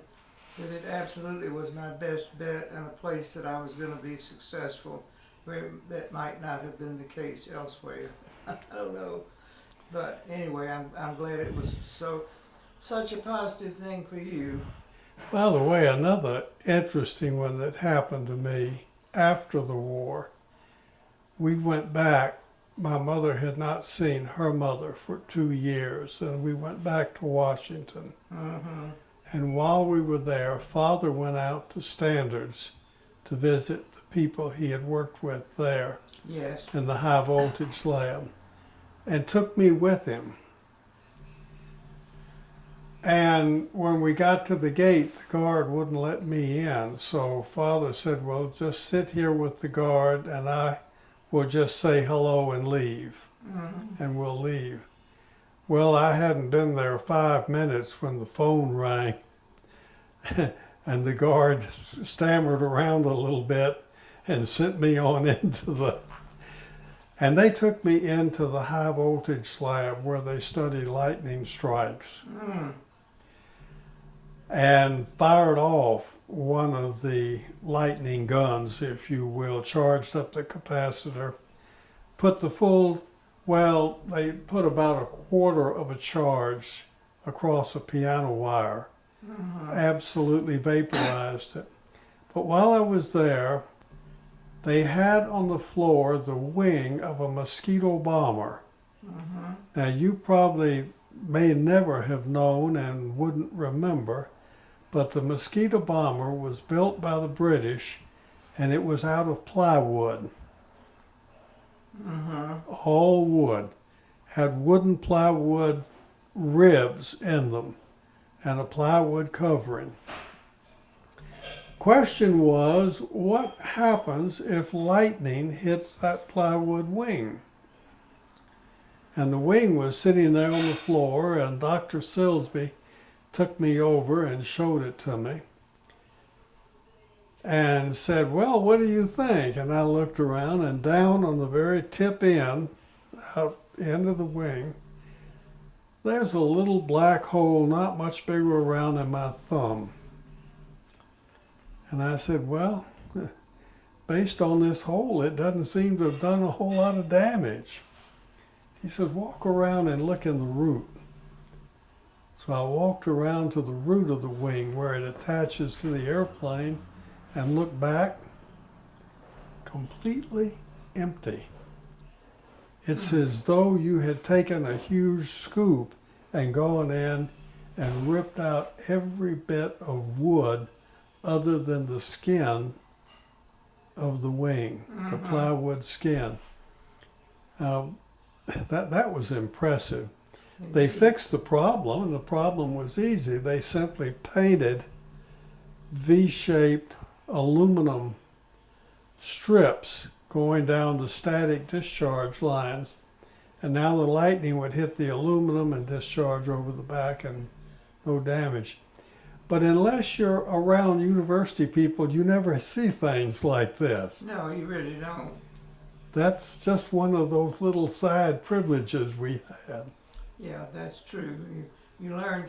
that it absolutely was my best bet and a place that I was going to be successful, where that might not have been the case elsewhere. I don't know. But anyway, I'm glad it was such a positive thing for you. By the way, another interesting one that happened to me after the war, we went back. My mother had not seen her mother for 2 years, and we went back to Washington. Mm-hmm. And while we were there, Father went out to Standards to visit the people he had worked with there Yes. in the high voltage lab, and took me with him. And when we got to the gate, the guard wouldn't let me in. So Father said, well, just sit here with the guard and I will just say hello and leave. Mm-hmm. And we'll leave. Well, I hadn't been there 5 minutes when the phone rang and the guard stammered around a little bit and sent me on and they took me into the high voltage lab where they study lightning strikes. Mm. And fired off one of the lightning guns, if you will, charged up the capacitor, put the full, well, they put about 1/4 of a charge across a piano wire, Mm-hmm. absolutely vaporized it. But while I was there, they had on the floor the wing of a mosquito bomber. Mm-hmm. Now, you probably may never have known and wouldn't remember, but the mosquito bomber was built by the British, and it was out of plywood. Mm-hmm. All wood. Had wooden plywood ribs in them and a plywood covering. Question was, what happens if lightning hits that plywood wing? And the wing was sitting there on the floor, and Dr. Silsby took me over and showed it to me. and said, well, what do you think? And I looked around, and down on the very tip end, out end of the wing, there's a little black hole not much bigger around than my thumb. And I said, well, based on this hole, it doesn't seem to have done a whole lot of damage. He says, walk around and look in the root. So I walked around to the root of the wing where it attaches to the airplane and looked back, completely empty. It's as though you had taken a huge scoop and gone in and ripped out every bit of wood other than the skin of the wing, the plywood skin. That was impressive. They fixed the problem, and the problem was easy. They simply painted V-shaped aluminum strips going down the static discharge lines, and now the lightning would hit the aluminum and discharge over the back and no damage. But unless you're around university people, you never see things like this. No, you really don't. That's just one of those little side privileges we had. Yeah, that's true. You learn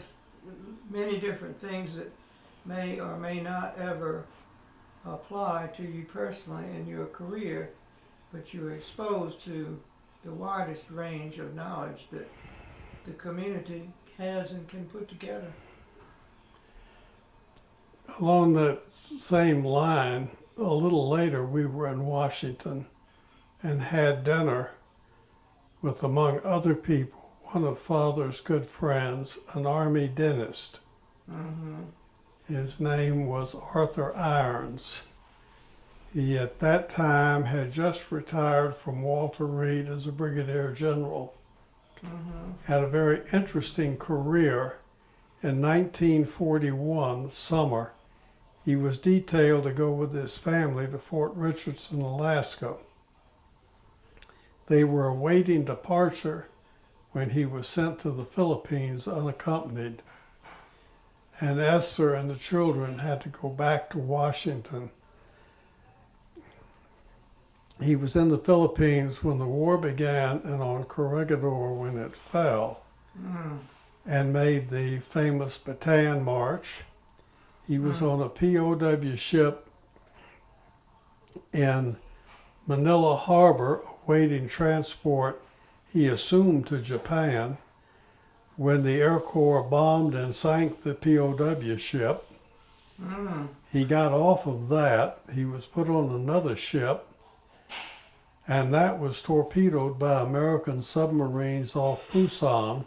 many different things that may or may not ever apply to you personally in your career, but you're exposed to the widest range of knowledge that the community has and can put together. Along that same line, a little later, we were in Washington and had dinner with, among other people, one of Father's good friends, an Army dentist. Mm-hmm. His name was Arthur Irons. He, at that time, had just retired from Walter Reed as a brigadier general. Mm-hmm. Had a very interesting career. In 1941, summer, he was detailed to go with his family to Fort Richardson, Alaska. They were awaiting departure when he was sent to the Philippines unaccompanied. And Esther and the children had to go back to Washington. He was in the Philippines when the war began and on Corregidor when it fell, and made the famous Bataan March. He was on a POW ship in Manila Harbor awaiting transport, he assumed, to Japan. When the Air Corps bombed and sank the POW ship, he got off of that. He was put on another ship, and that was torpedoed by American submarines off Pusan,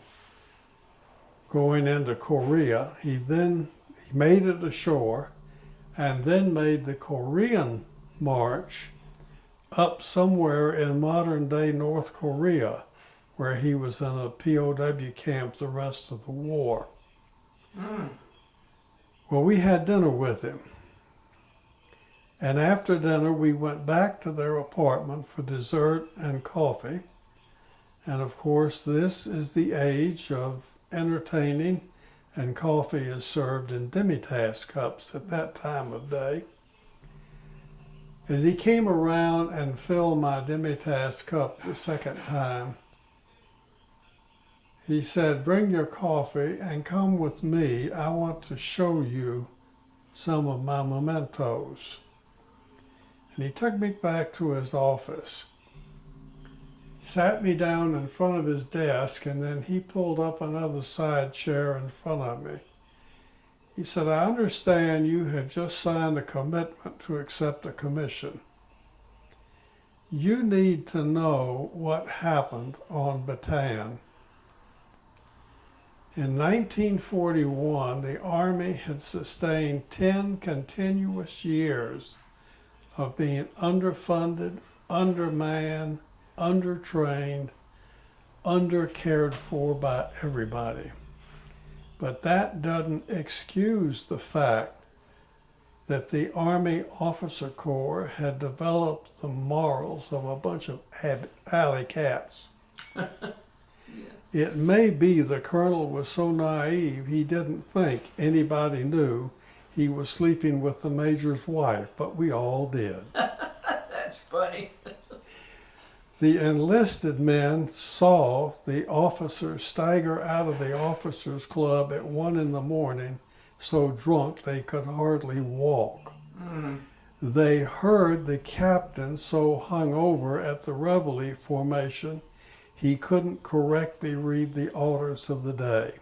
going into Korea. He made it ashore, and then made the Korean march up somewhere in modern-day North Korea, where he was in a POW camp the rest of the war. Well, we had dinner with him. And after dinner, we went back to their apartment for dessert and coffee. And of course, this is the age of entertaining, and coffee is served in demitasse cups at that time of day. As he came around and filled my demitasse cup the second time, he said, "Bring your coffee and come with me. I want to show you some of my mementos." And he took me back to his office, sat me down in front of his desk, and then he pulled up another side chair in front of me. He said, "I understand you have just signed a commitment to accept a commission. You need to know what happened on Bataan. In 1941, the Army had sustained 10 continuous years of being underfunded, undermanned, undertrained, undercared for by everybody. But that doesn't excuse the fact that the Army Officer Corps had developed the morals of a bunch of alley cats. It may be the colonel was so naive he didn't think anybody knew he was sleeping with the major's wife, but we all did. That's funny. The enlisted men saw the officers stagger out of the officers' club at 1 a.m, so drunk they could hardly walk. They heard the captain so hungover at the reveille formation he couldn't correctly read the orders of the day.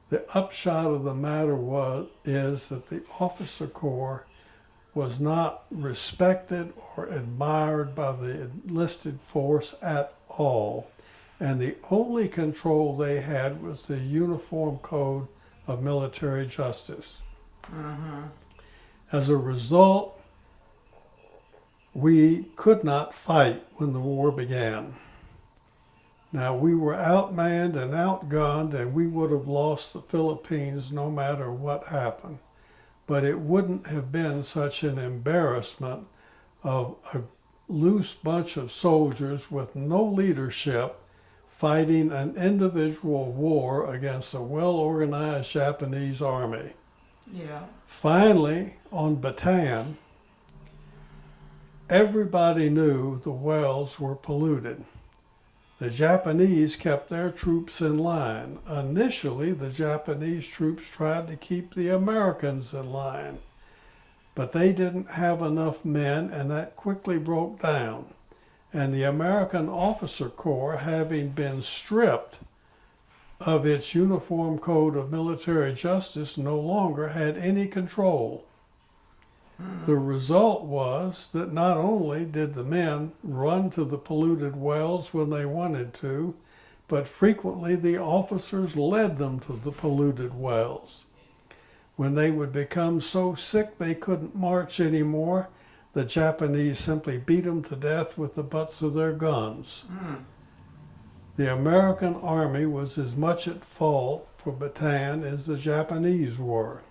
The upshot of the matter is that the officer corps was not respected or admired by the enlisted force at all, and the only control they had was the Uniform Code of Military Justice. As a result, we could not fight when the war began. Now, we were outmanned and outgunned, and we would have lost the Philippines no matter what happened. But it wouldn't have been such an embarrassment of a loose bunch of soldiers with no leadership fighting an individual war against a well-organized Japanese army. Yeah. Finally, on Bataan, everybody knew the wells were polluted. The Japanese kept their troops in line. Initially, the Japanese troops tried to keep the Americans in line, but they didn't have enough men, and that quickly broke down. And the American Officer Corps, having been stripped of its Uniform Code of Military Justice, no longer had any control. The result was that not only did the men run to the polluted wells when they wanted to, but frequently the officers led them to the polluted wells. When they would become so sick they couldn't march anymore, the Japanese simply beat them to death with the butts of their guns. The American army was as much at fault for Bataan as the Japanese were.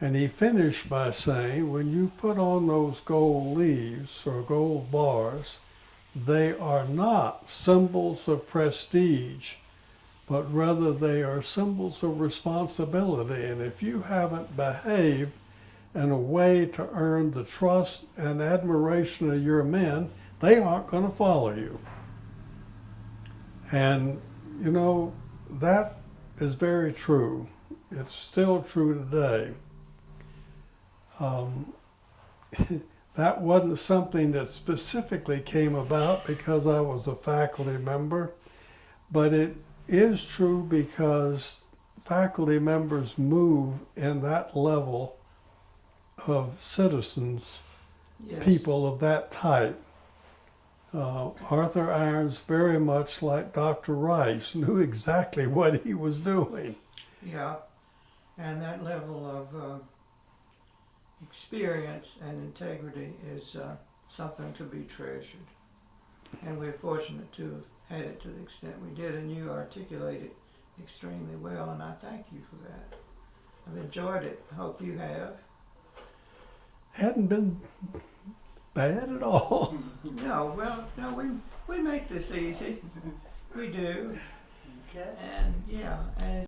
And he finished by saying, when you put on those gold leaves or gold bars, they are not symbols of prestige, but rather they are symbols of responsibility. And if you haven't behaved in a way to earn the trust and admiration of your men, they aren't going to follow you. And, you know, that is very true. It's still true today. That wasn't something that specifically came about because I was a faculty member, but it is true because faculty members move in that level of citizens, Yes. people of that type. Arthur Irons, very much like Dr. Rice, knew exactly what he was doing. Yeah. And that level of experience and integrity is something to be treasured. And we're fortunate to have had it to the extent we did, and you articulated extremely well, and I thank you for that. I've enjoyed it. I hope you have. Hadn't been bad at all. No, well, no, we make this easy. We do. Okay. And yeah, and